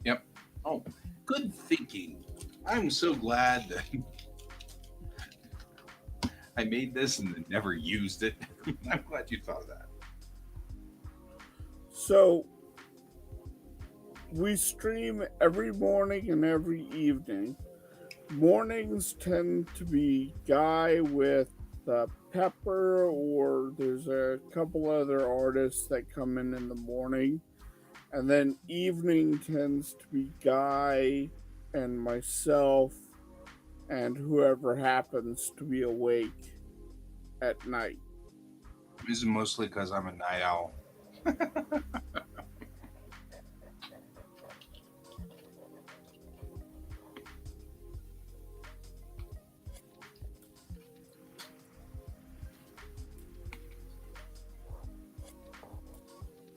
Yep. Oh, good thinking. I'm so glad that I made this and then never used it. I'm glad you thought of that. so we stream every morning and every evening. Mornings tend to be Guy with Pepper, or there's a couple other artists that come in the morning. And then evening tends to be Guy and myself and whoever happens to be awake at night. This is mostly because I'm a night owl.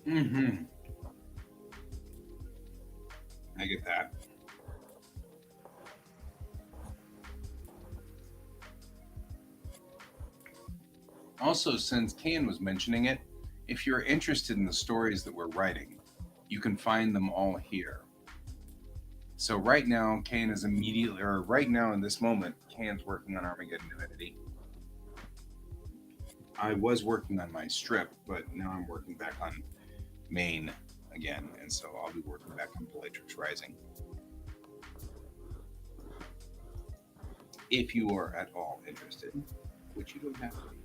Mm-hmm. I get that. Also, since Can was mentioning it, if you're interested in the stories that we're writing, you can find them all here. So right now, Kane is immediately, or right now in this moment, Kane's working on Armageddon Divinity. I was working on my strip, but now I'm working back on Maine again, and so I'll be working back on Bellatrix Rising. If you are at all interested, which you don't have to be.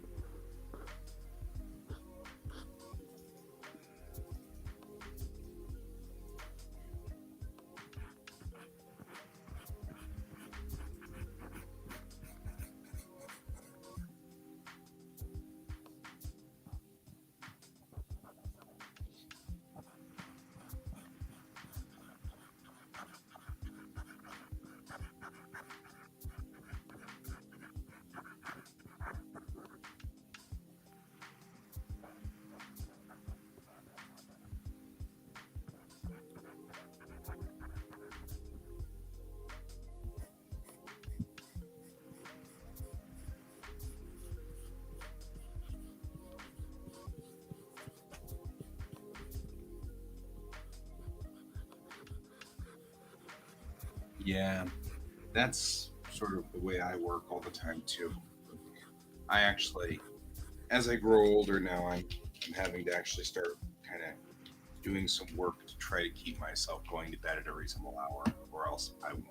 Yeah, that's sort of the way I work all the time too. I actually, as I grow older now, I'm having to actually start kind of doing some work to try to keep myself going to bed at a reasonable hour, or else I won't.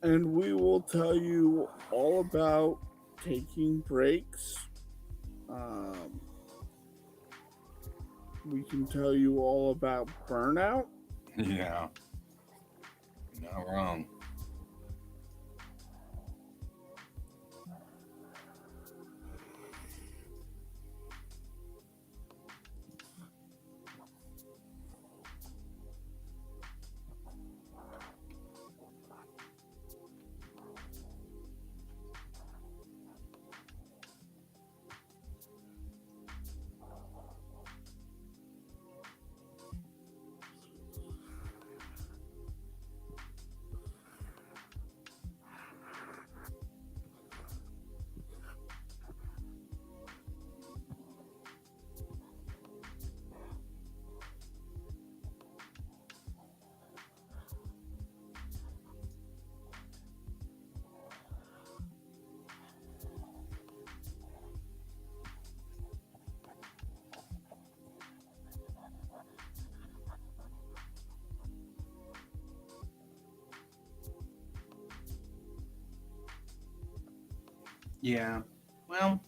and we will tell you all about taking breaks. Um, we can tell you all about burnout. Yeah, not wrong. Yeah. Well,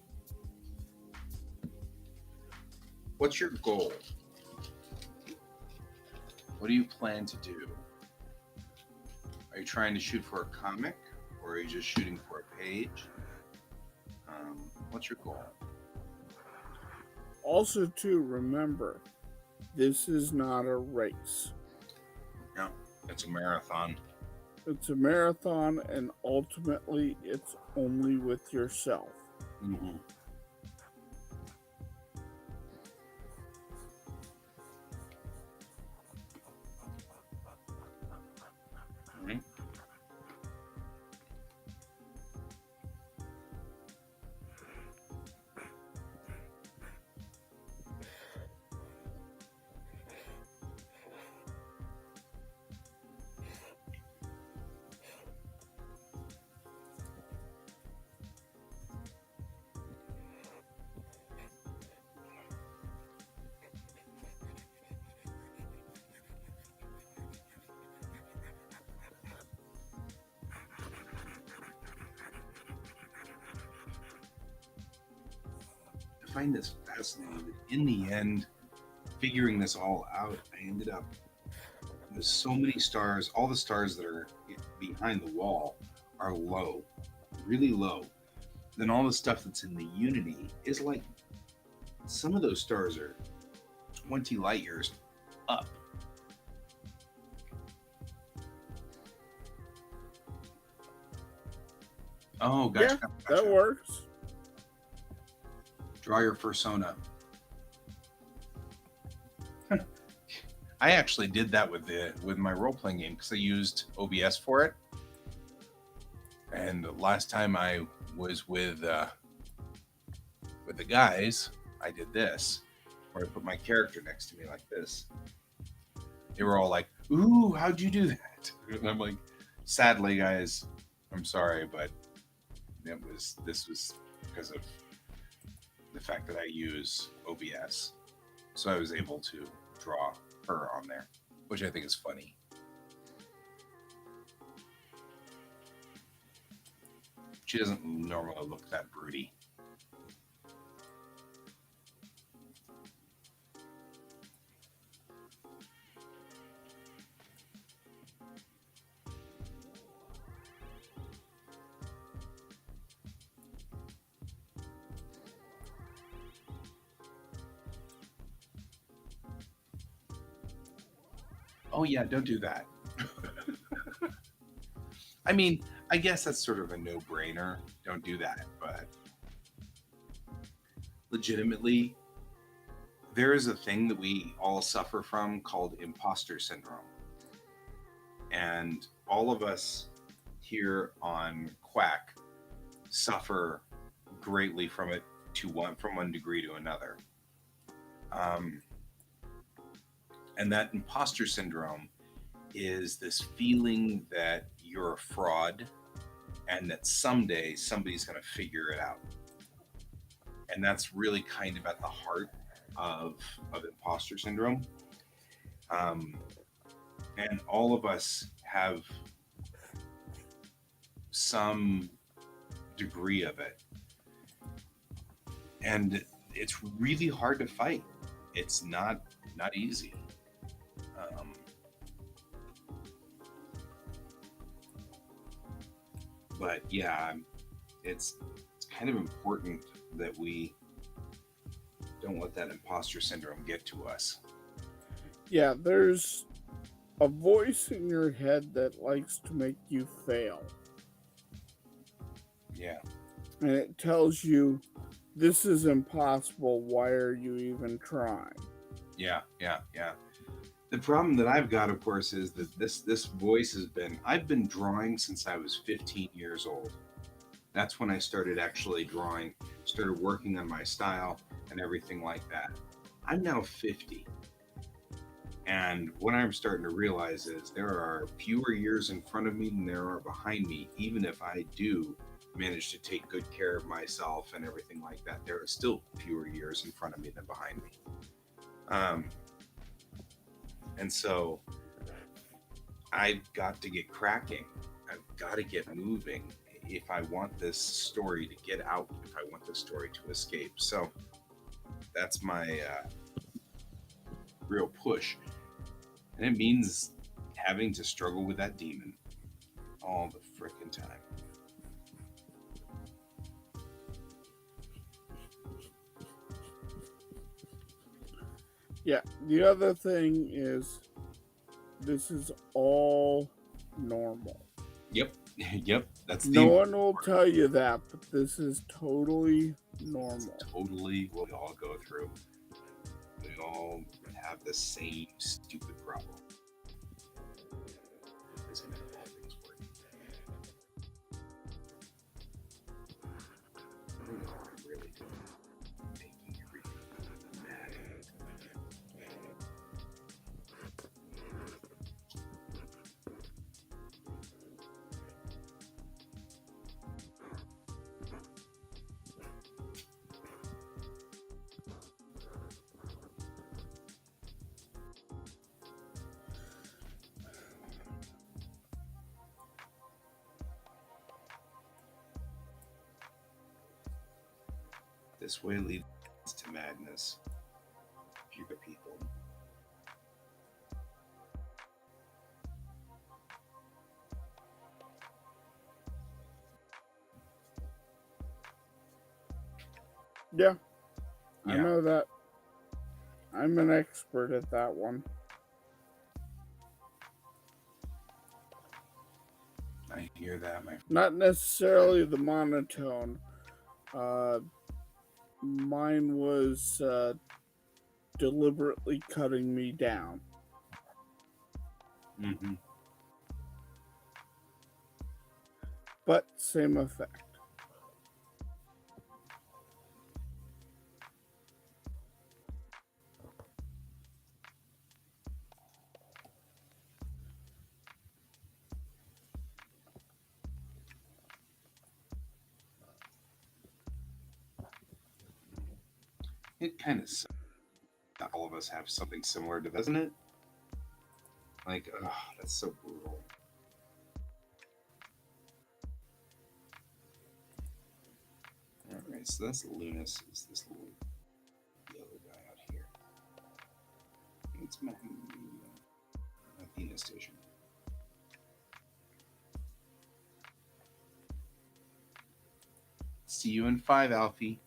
what's your goal? What do you plan to do? Are you trying to shoot for a comic, or are you just shooting for a page? What's your goal? Also, to remember, this is not a race. Yeah, it's a marathon. It's a marathon, and ultimately, it's only with yourself. Mm-hmm. Right? I find this fascinating that in the end, figuring this all out, I ended up with so many stars. All the stars that are behind the wall are low, really low. Then all the stuff that's in the Unity is like some of those stars are 20 light years up. Oh, Yeah, gotcha, that gotcha. works. Draw your persona. I actually did that with my role playing game because I used OBS for it. And last time I was with the guys, I did this, where I put my character next to me like this. They were all like, "Ooh, how'd you do that?" And I'm like, "Sadly, guys, I'm sorry, but this was because of the fact that I use OBS, so I was able to draw her on there, which I think is funny. She doesn't normally look that broody. Oh yeah, don't do that. I mean, I guess that's sort of a no-brainer. Don't do that, but legitimately, there is a thing that we all suffer from called imposter syndrome. And all of us here on Quack suffer greatly from it from one degree to another. Um, and that imposter syndrome is this feeling that you're a fraud and that someday somebody's going to figure it out. And that's really kind of at the heart of imposter syndrome. Um, and all of us have some degree of it. And it's really hard to fight. It's not easy. Um, but yeah, it's kind of important that we don't let that imposter syndrome get to us. Yeah, there's a voice in your head that likes to make you fail. Yeah, And it tells you, this is impossible. Why are you even trying? yeah. The problem that I've got, of course, is that this voice has been. I've been drawing since I was 15 years old. That's when I started actually drawing, started working on my style and everything like that. I'm now 50. And what I'm starting to realize is there are fewer years in front of me than there are behind me, even if I do manage to take good care of myself and everything like that. There are still fewer years in front of me than behind me. Um, and so I've got to get cracking. I've got to get moving if I want this story to get out, if I want this story to escape. So that's my real push. And it means having to struggle with that demon all the frickin' time. Yeah, the other thing is, this is all normal. Yep, yep. That's the No one will tell you that, but this is totally normal. It's totally what we all go through. We all have the same stupid problem. Isn't it all things work? We are really making everything mad. This way leads to madness. If you're the people. Yeah, I Yeah, know that. I'm an expert at that one. I hear that, my friend. Not necessarily the monotone. Mine was deliberately cutting me down. Mm-hmm. But same effect. It kind of sucks. All of us have something similar to that, doesn't it? Like, oh, that's so brutal. All right, so that's Lunas. Is this little yellow guy out here? It's my Athena station. See you in 5, Alfie.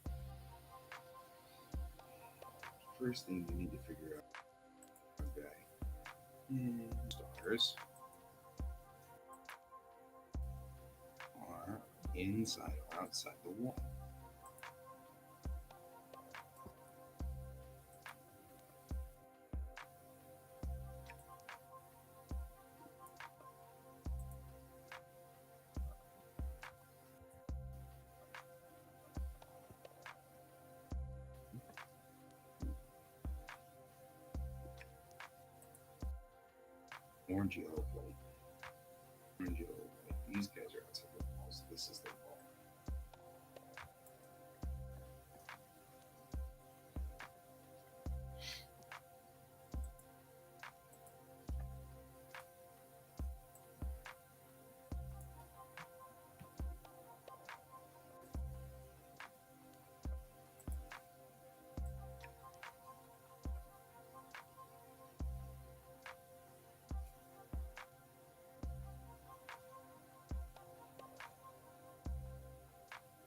First thing we need to figure out, okay, stars are inside or outside the wall. Orange, yellow, white. Orange, yellow, white. These guys are outside the wall, so this is the wall.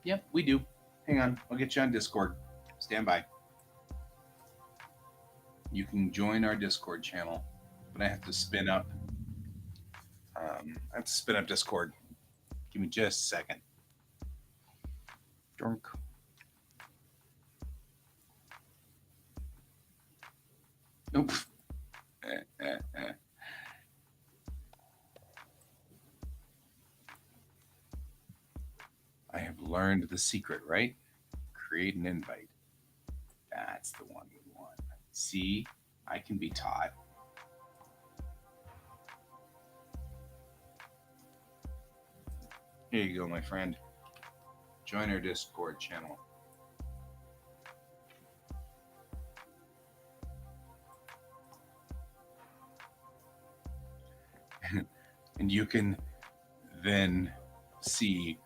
Yep, we do. Hang on, I'll get you on Discord. Stand by. You can join our Discord channel, but I have to spin up. I have to spin up Discord. Give me just a second. Drunk. Nope. I have learned the secret, right? Create an invite. That's the one we want. See, I can be taught. Here you go, my friend. Join our Discord channel. And you can then see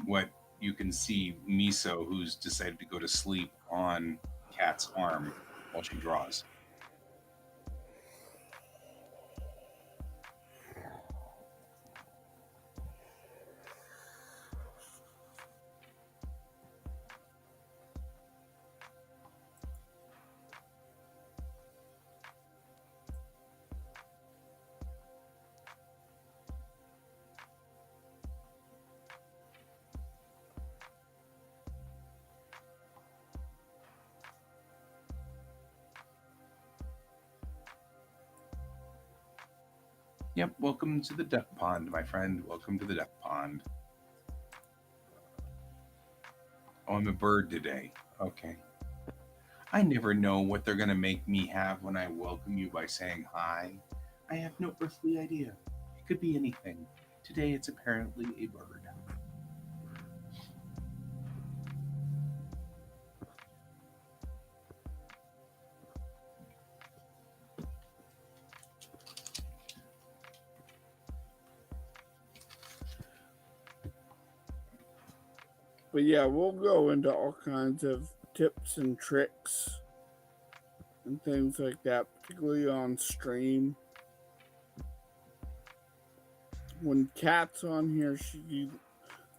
what you can see Miso, who's decided to go to sleep on Kat's arm while she draws. Yep, welcome to the duck pond, my friend. Welcome to the duck pond. Oh, I'm a bird today. Okay. I never know what they're going to make me have when I welcome you by saying hi. I have no earthly idea. It could be anything. Today it's apparently a bird. But yeah, we'll go into all kinds of tips and tricks and things like that, particularly on stream. When Kat's on here,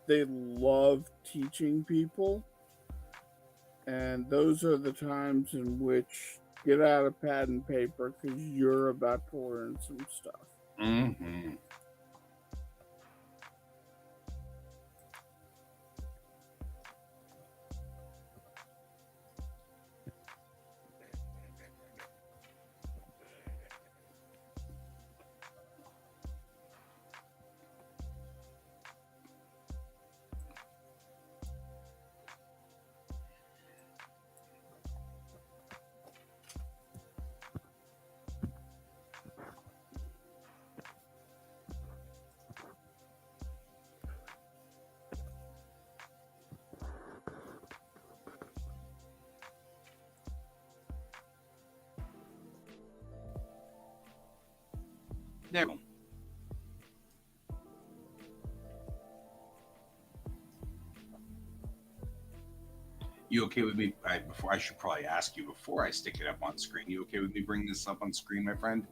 they love teaching people, and those are the times in which get out a pad and paper because you're about to learn some stuff. Mm-hmm. There we go. You okay with me? Before I should probably ask you before I stick it up on screen. You okay with me bringing this up on screen, my friend?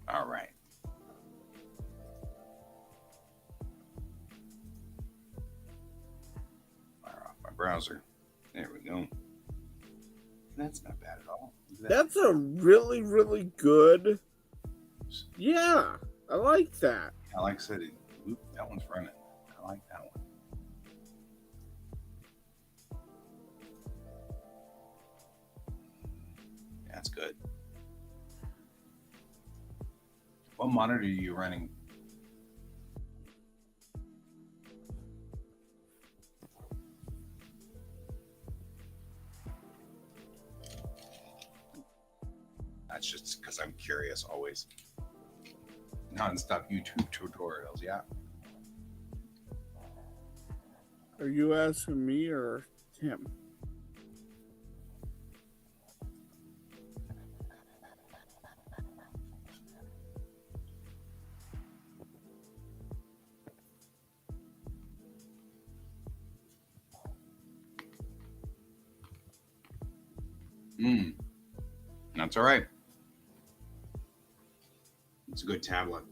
All right. Fire off my browser. There we go. That's not bad at all. That's a really, really good. Yeah, I like that. Yeah, like I said, that one's running. I like that one. That's good. What monitor are you running? That's just because I'm curious always. Non-stop YouTube tutorials, yeah. Are you asking me or him? That's all right. It's a good tablet.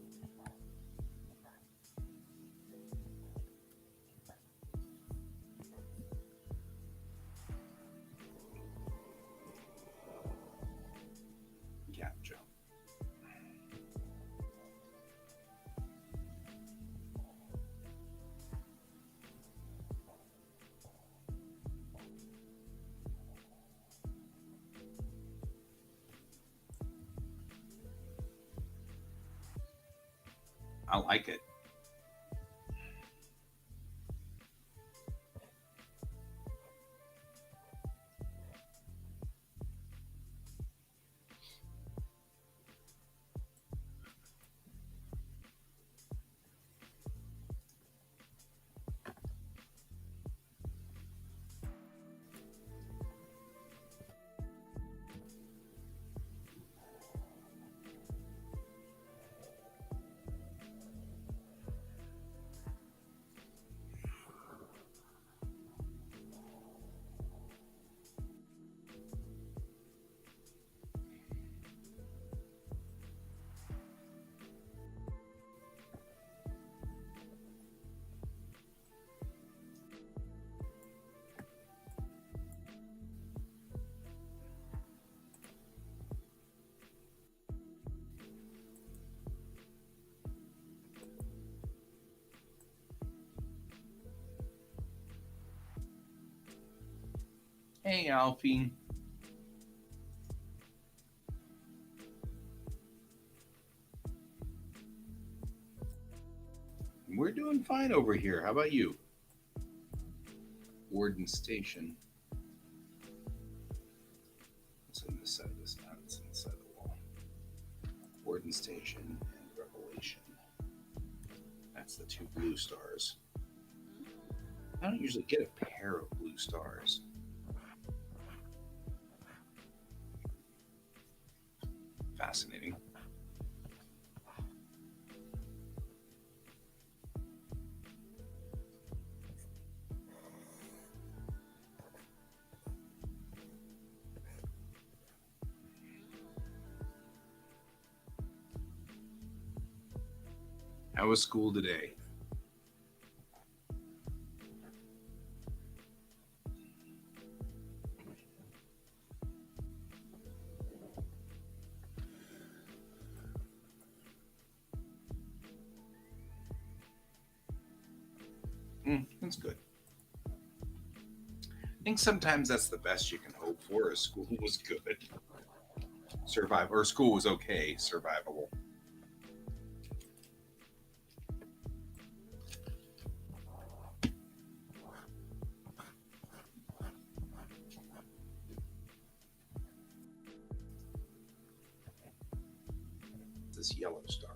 Gotcha. I like it. Hey, Alfie. We're doing fine over here. How about you? Warden Station. What's on this side of this? Not it's inside the wall. Warden Station and Revelation. That's the two blue stars. I don't usually get a pair of blue stars. Fascinating. How was school today? That's good. I think sometimes that's the best you can hope for. Is school was good, survive, or school was okay, survivable. This yellow star.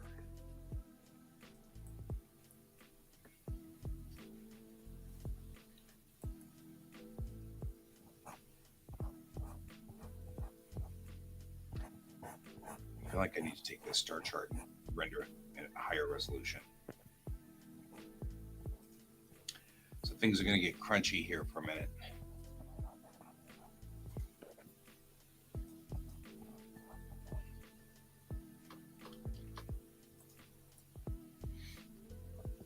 I feel like I need to take this star chart and render it at a higher resolution. So things are going to get crunchy here for a minute.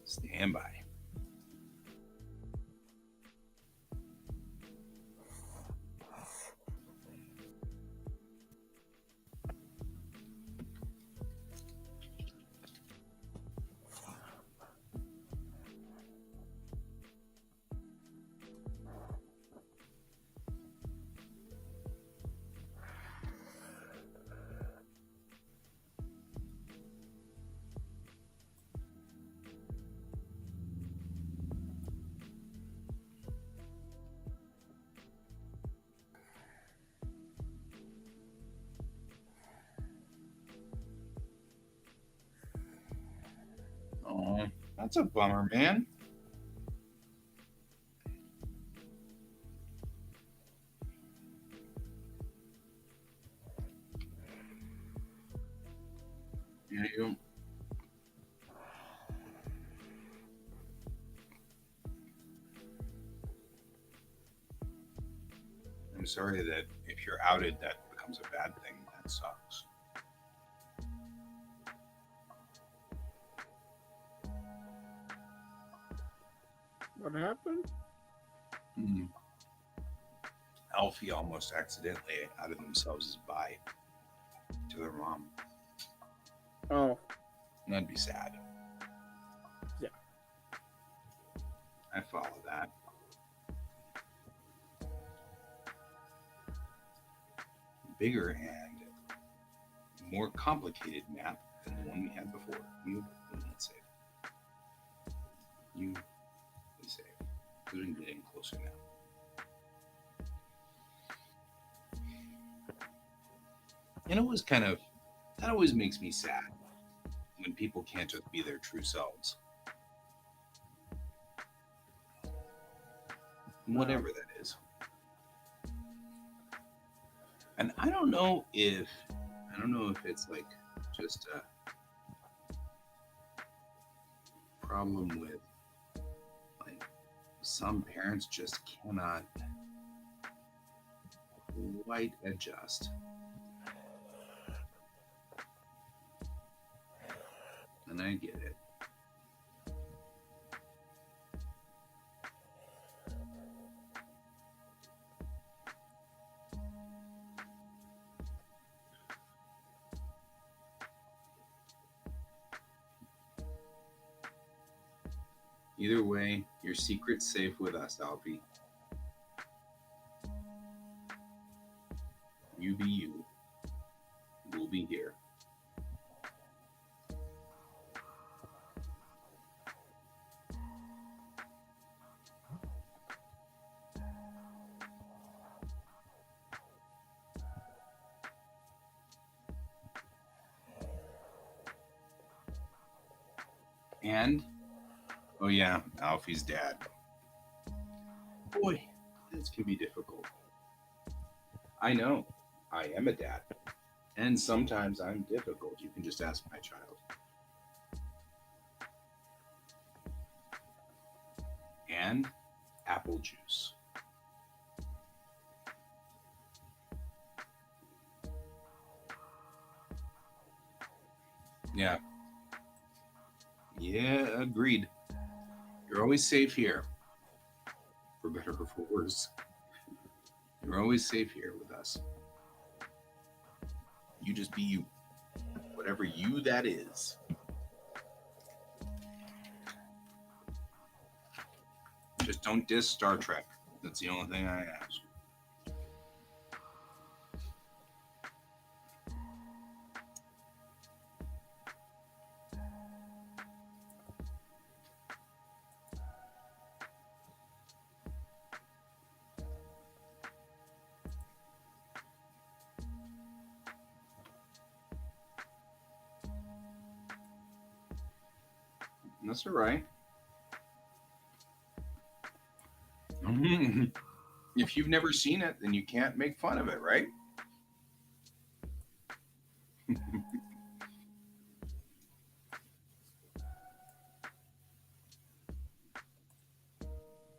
Stand by. Oh, that's a bummer, man. Yeah, you. I'm sorry that if you're outed, that becomes a bad thing. sucks. What happened? Mm. Alfie almost accidentally outed themselves as bi to their mom. Oh, That'd be sad. yeah. I follow that. Bigger and more complicated map than the one we had before. You let's save. You save. Because we can get in closer now. And it was kind of that always makes me sad when people can't just be their true selves. Whatever that is. And I don't know if it's like just a problem with like some parents just cannot quite adjust. And I get it. Either way, your secret's safe with us, Alfie. You be you. We'll be here. And, oh yeah, Alfie's dad. Boy, this can be difficult. I know. I am a dad. And sometimes I'm difficult. You can just ask my child. And apple juice. Yeah. Yeah, agreed. You're always safe here. For better or for worse. You're always safe here with us. You just be you. Whatever you that is. Just don't diss Star Trek. That's the only thing I ask. That's all right. If you've never seen it, then you can't make fun of it, right?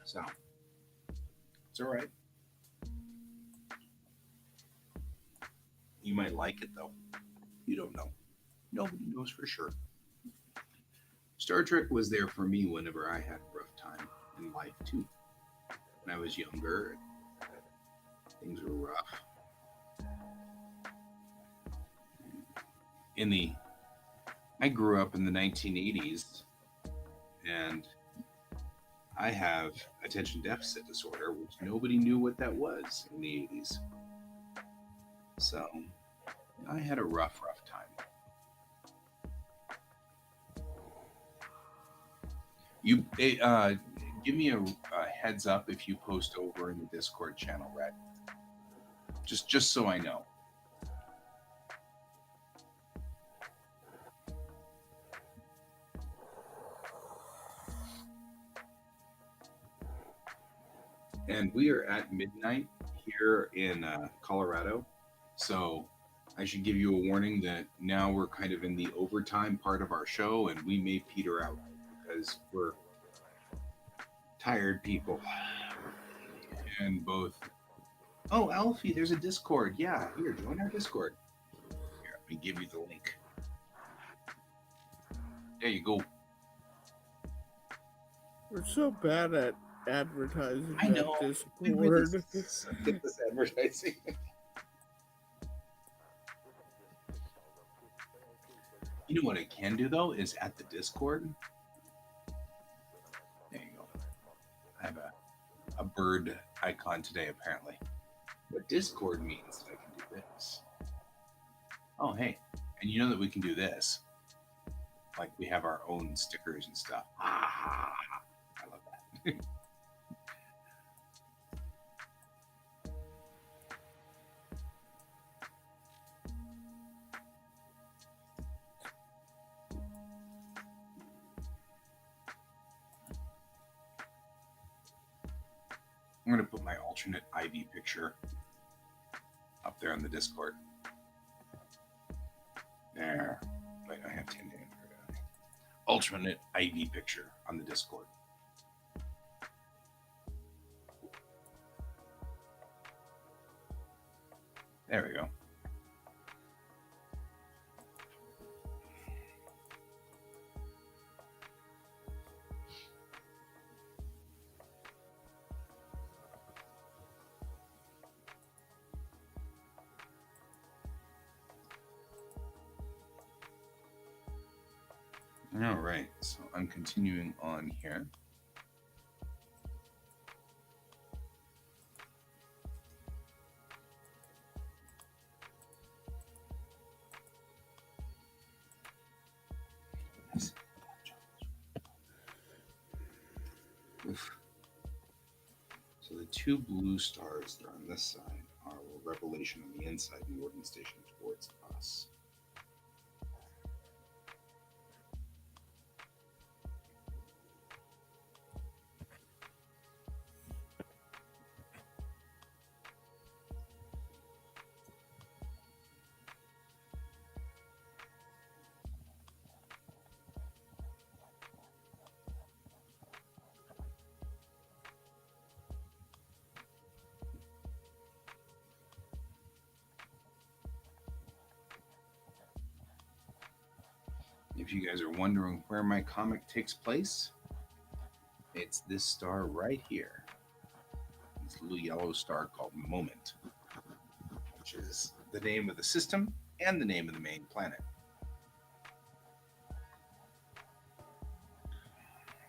So, it's all right. You might like it, though. You don't know. Nobody knows for sure. Star Trek was there for me whenever I had a rough time in life, too. When I was younger, things were rough. In the I grew up in the 1980s, and I have attention deficit disorder, which nobody knew what that was in the 80s. So I had a rough time. You give me a heads up if you post over in the Discord channel, Red. Just so I know. And we are at midnight here in Colorado, so I should give you a warning that now we're kind of in the overtime part of our show, and we may peter out because we're tired people. And both. Oh, Alfie, there's a Discord. Yeah, here, join our Discord. me give you the link. There you go. We're so bad at advertising I that know. We really Discord. suck at this advertising. You know what I can do though is at the Discord. There you go. I have a bird icon today apparently. What Discord means that I can do this. Oh hey, and you know that we can do this. Like we have our own stickers and stuff. Ah, I love that. I'm gonna put my alternate Ivy picture up there on the Discord. There. Wait, I have 10 names. Alternate Ivy picture on the Discord. There we go. All right, so I'm continuing on here. Oof. So the two blue stars that are on this side are a revelation on the inside and warning station towards us. If you guys are wondering where my comic takes place, it's this star right here. This little yellow star called Moment, which is the name of the system and the name of the main planet.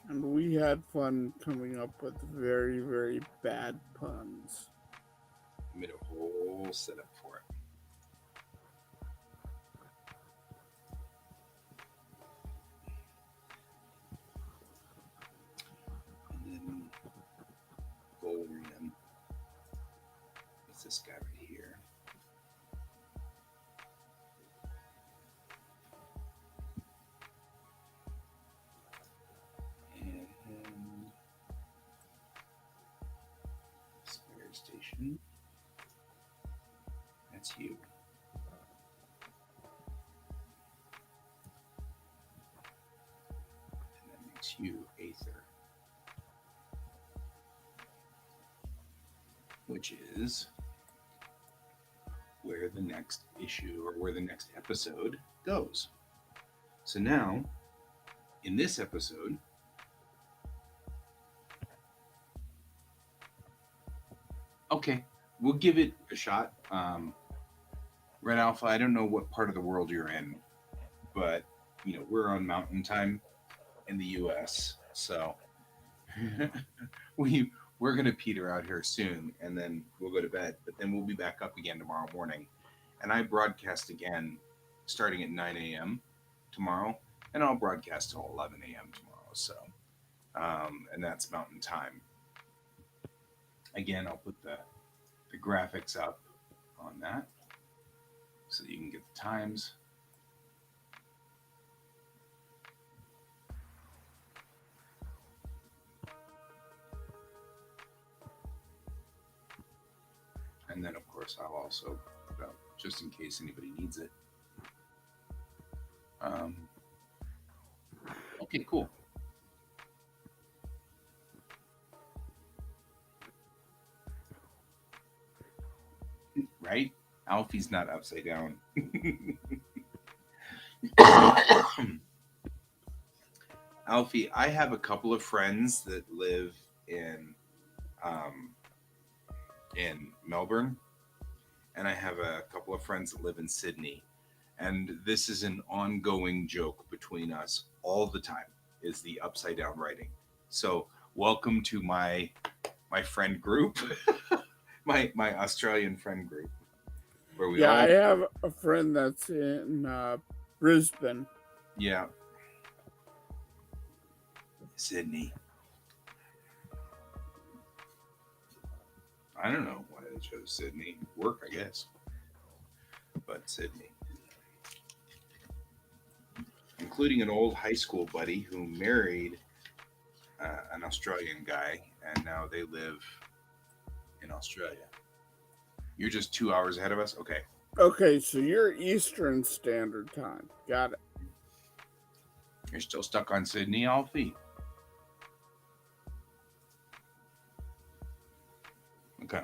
And we had fun coming up with very, very bad puns. I made a whole setup for it. And then Golrian is this guy right here. And Spire Station. That's you. And that makes you Aether. Which is where the next issue or where the next episode goes. So now, in this episode, okay, we'll give it a shot. Red Alpha, I don't know what part of the world you're in, but you know we're on Mountain Time in the U.S., so we're gonna peter out here soon, and then we'll go to bed. But then we'll be back up again tomorrow morning, and I broadcast again starting at 9 a.m. tomorrow, and I'll broadcast till 11 a.m. tomorrow. So, and that's Mountain Time. Again, I'll put the graphics up on that so that you can get the times. And then, of course, I'll also put up just in case anybody needs it. Okay, cool. Right? Alfie's not upside down. Alfie, I have a couple of friends that live um, in Melbourne, and I have a couple of friends that live in Sydney. And this is an ongoing joke between us all the time is the upside down writing. So welcome to my friend group, my Australian friend group, where we Yeah, I all have a friend that's in Brisbane. yeah Sydney. I don't know why they chose Sydney. Work, I guess, but Sydney, including an old high school buddy who married an Australian guy, and now they live in Australia. You're just 2 hours ahead of us. Okay, Okay, so you're Eastern Standard Time. Got it. you're still stuck on Sydney, Alfie. Okay,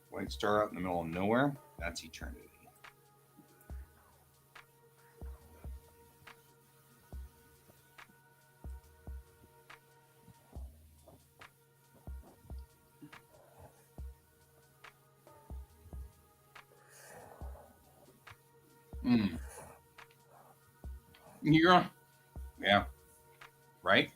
white star out in the middle of nowhere. That's eternity. Mm. You're yeah, right.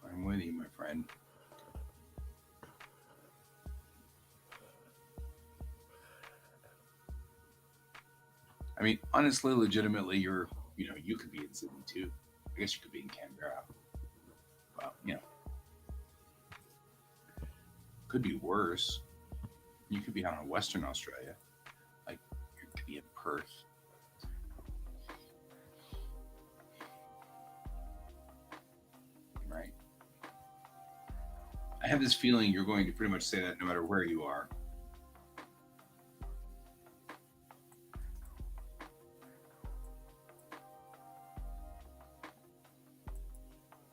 I'm with you, my friend. I mean, honestly, legitimately, you could be in Sydney too. I guess you could be in Canberra. Well, could be worse. You could be out in Western Australia. Like you could be in Perth, right? I have this feeling you're going to pretty much say that no matter where you are.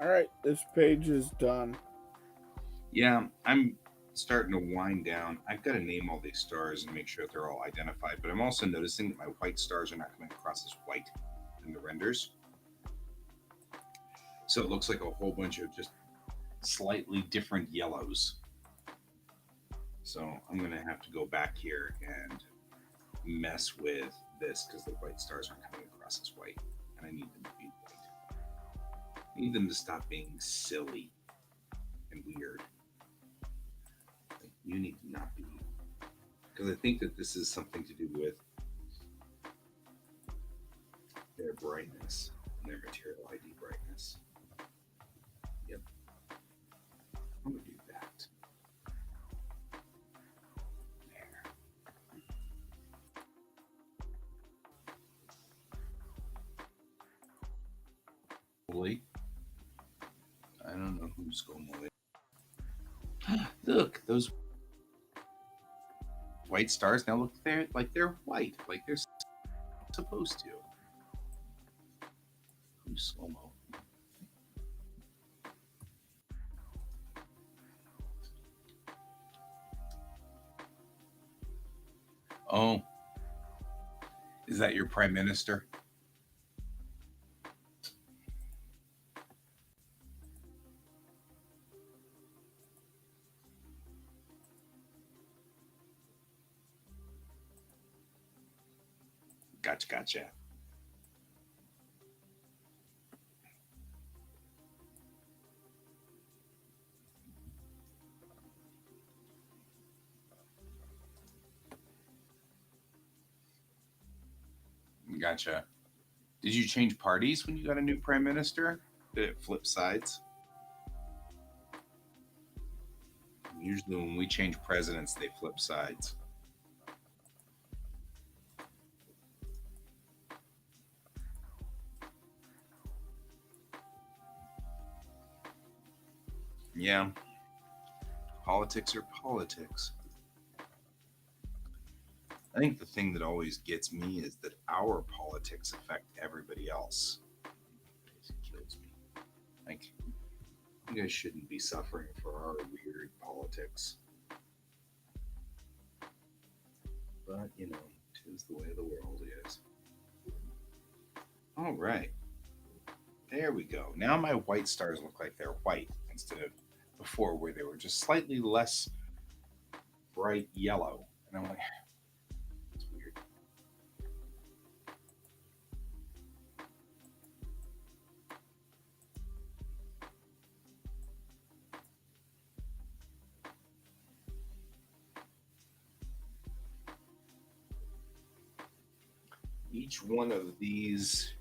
All right, this page is done. Yeah, I'm starting to wind down. I've got to name all these stars and make sure that they're all identified. But I'm also noticing that my white stars are not coming across as white in the renders. So it looks like a whole bunch of just slightly different yellows. So I'm going to have to go back here and mess with this because the white stars aren't coming across as white. And I need them to be white. I need them to stop being silly and weird. Like, you need to not be. Because I think that this is something to do with their brightness and their material ID brightness. Yep. I'm going to do that. There. Holy. I don't know who's going away. Look, those white stars now look they're white, like they're supposed to. Who's slow mo? Oh, is that your prime minister? Gotcha, gotcha. Gotcha. Did you change parties when you got a new prime minister? Did it flip sides? Usually, when we change presidents, they flip sides. Yeah, politics are politics. I think the thing that always gets me is that our politics affect everybody else. It kills me. Like, you guys shouldn't be suffering for our weird politics. But, tis the way the world is. All right. There we go. Now my white stars look like they're white instead of before where they were just slightly less bright yellow. And I'm like, it's weird. Each one of these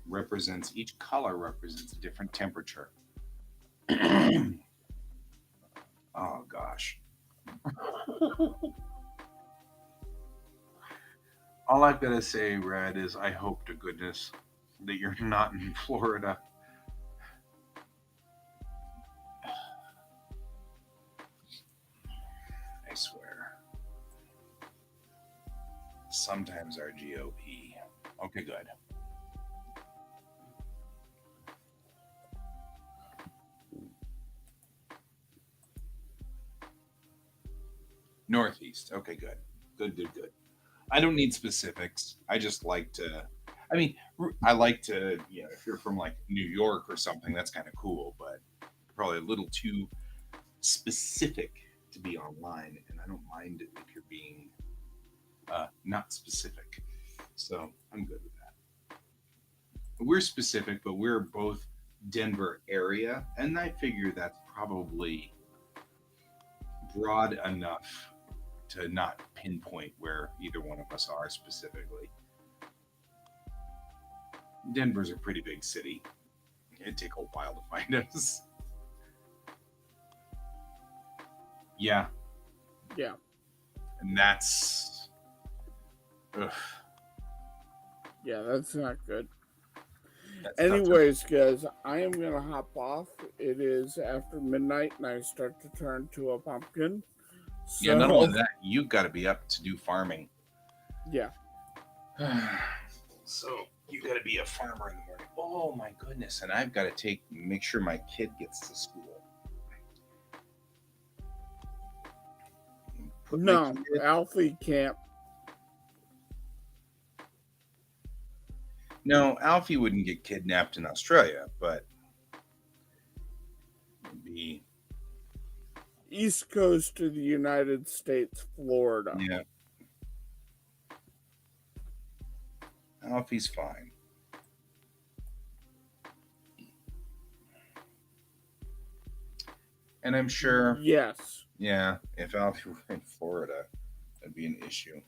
each color represents a different temperature. Oh gosh. All I've got to say, Red, is I hope to goodness that you're not in Florida. I swear. Sometimes our GOP. Okay, good. Northeast. Okay, good. Good. I don't need specifics. I just like to. I mean, I like to. If you're from like New York or something, that's kind of cool, but probably a little too specific to be online. And I don't mind it if you're being not specific. So I'm good with that. We're specific, but we're both Denver area, and I figure that's probably broad enough to not pinpoint where either one of us are specifically. Denver's a pretty big city. It'd take a while to find us. Yeah. Yeah. And that's. Ugh. Yeah, that's not good. That's Anyways, guys, I am going to hop off. It is after midnight and I start to turn to a pumpkin. So, yeah, not only that, you've got to be up to do farming. Yeah. So you got to be a farmer in the morning. Oh my goodness! And I've got to make sure my kid gets to school. No, Alfie can't. No, Alfie wouldn't get kidnapped in Australia, but it'd be East Coast of the United States, Florida. Yeah. Alfie's fine. And I'm sure. Yes. Yeah, if Alfie were in Florida, that'd be an issue.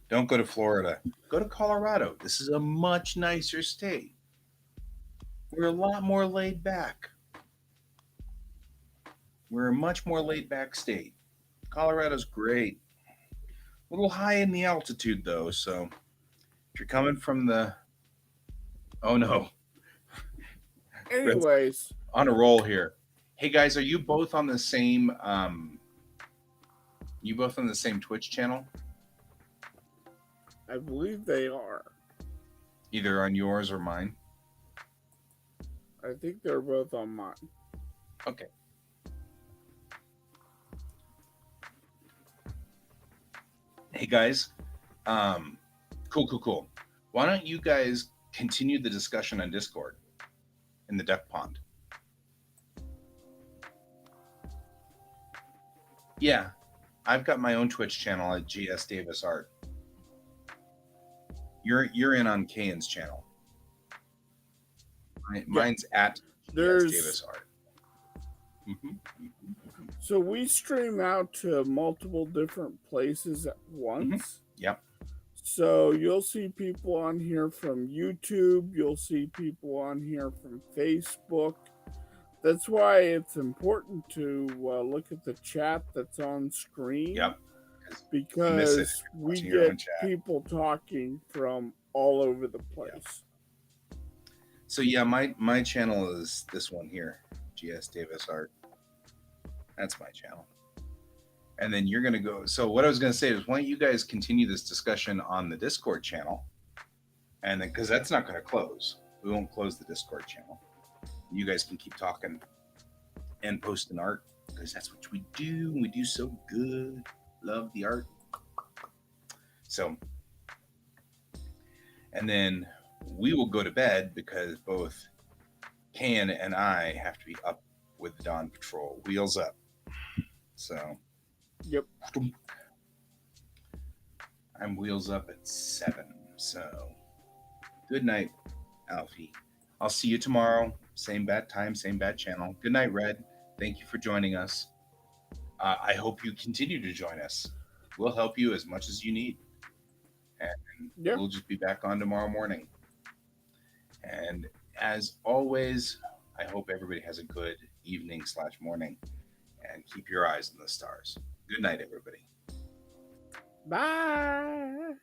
Don't go to Florida. Go to Colorado. This is a much nicer state. We're a lot more laid back. We're a much more laid back state. Colorado's great. A little high in the altitude, though, so if you're coming from the. Oh, no. Anyways. On a roll here. Hey, guys, are you both on the same. You both on the same Twitch channel? I believe they are. Either on yours or mine? I think they're both on mine. Okay. Hey guys, cool. Why don't you guys continue the discussion on Discord in the duck pond? Yeah, I've got my own Twitch channel at GS Davis Art. You're in on Kane's channel. Mine's at GS Davis Art. So we stream out to multiple different places at once. Yep. So you'll see people on here from YouTube. You'll see people on here from Facebook. That's why it's important to look at the chat that's on screen. Yep. Because we get people talking from all over the place. Yep. So yeah, my channel is this one here, GS Davis Art. That's my channel. and then you're going to go. So what I was going to say is, why don't you guys continue this discussion on the Discord channel, and then because that's not going to close, we won't close the Discord channel. You guys can keep talking and posting art because that's what we do. We do so good. Love the art. So, and then we will go to bed because both Can and I have to be up with the Dawn Patrol. Wheels up. So, Yep. I'm wheels up at 7. So, good night, Alfie. I'll see you tomorrow. Same bad time, same bad channel. Good night, Red. Thank you for joining us. I hope you continue to join us. We'll help you as much as you need. And Yeah. we'll just be back on tomorrow morning. And as always, I hope everybody has a good evening/morning and keep your eyes on the stars. Good night, everybody. Bye.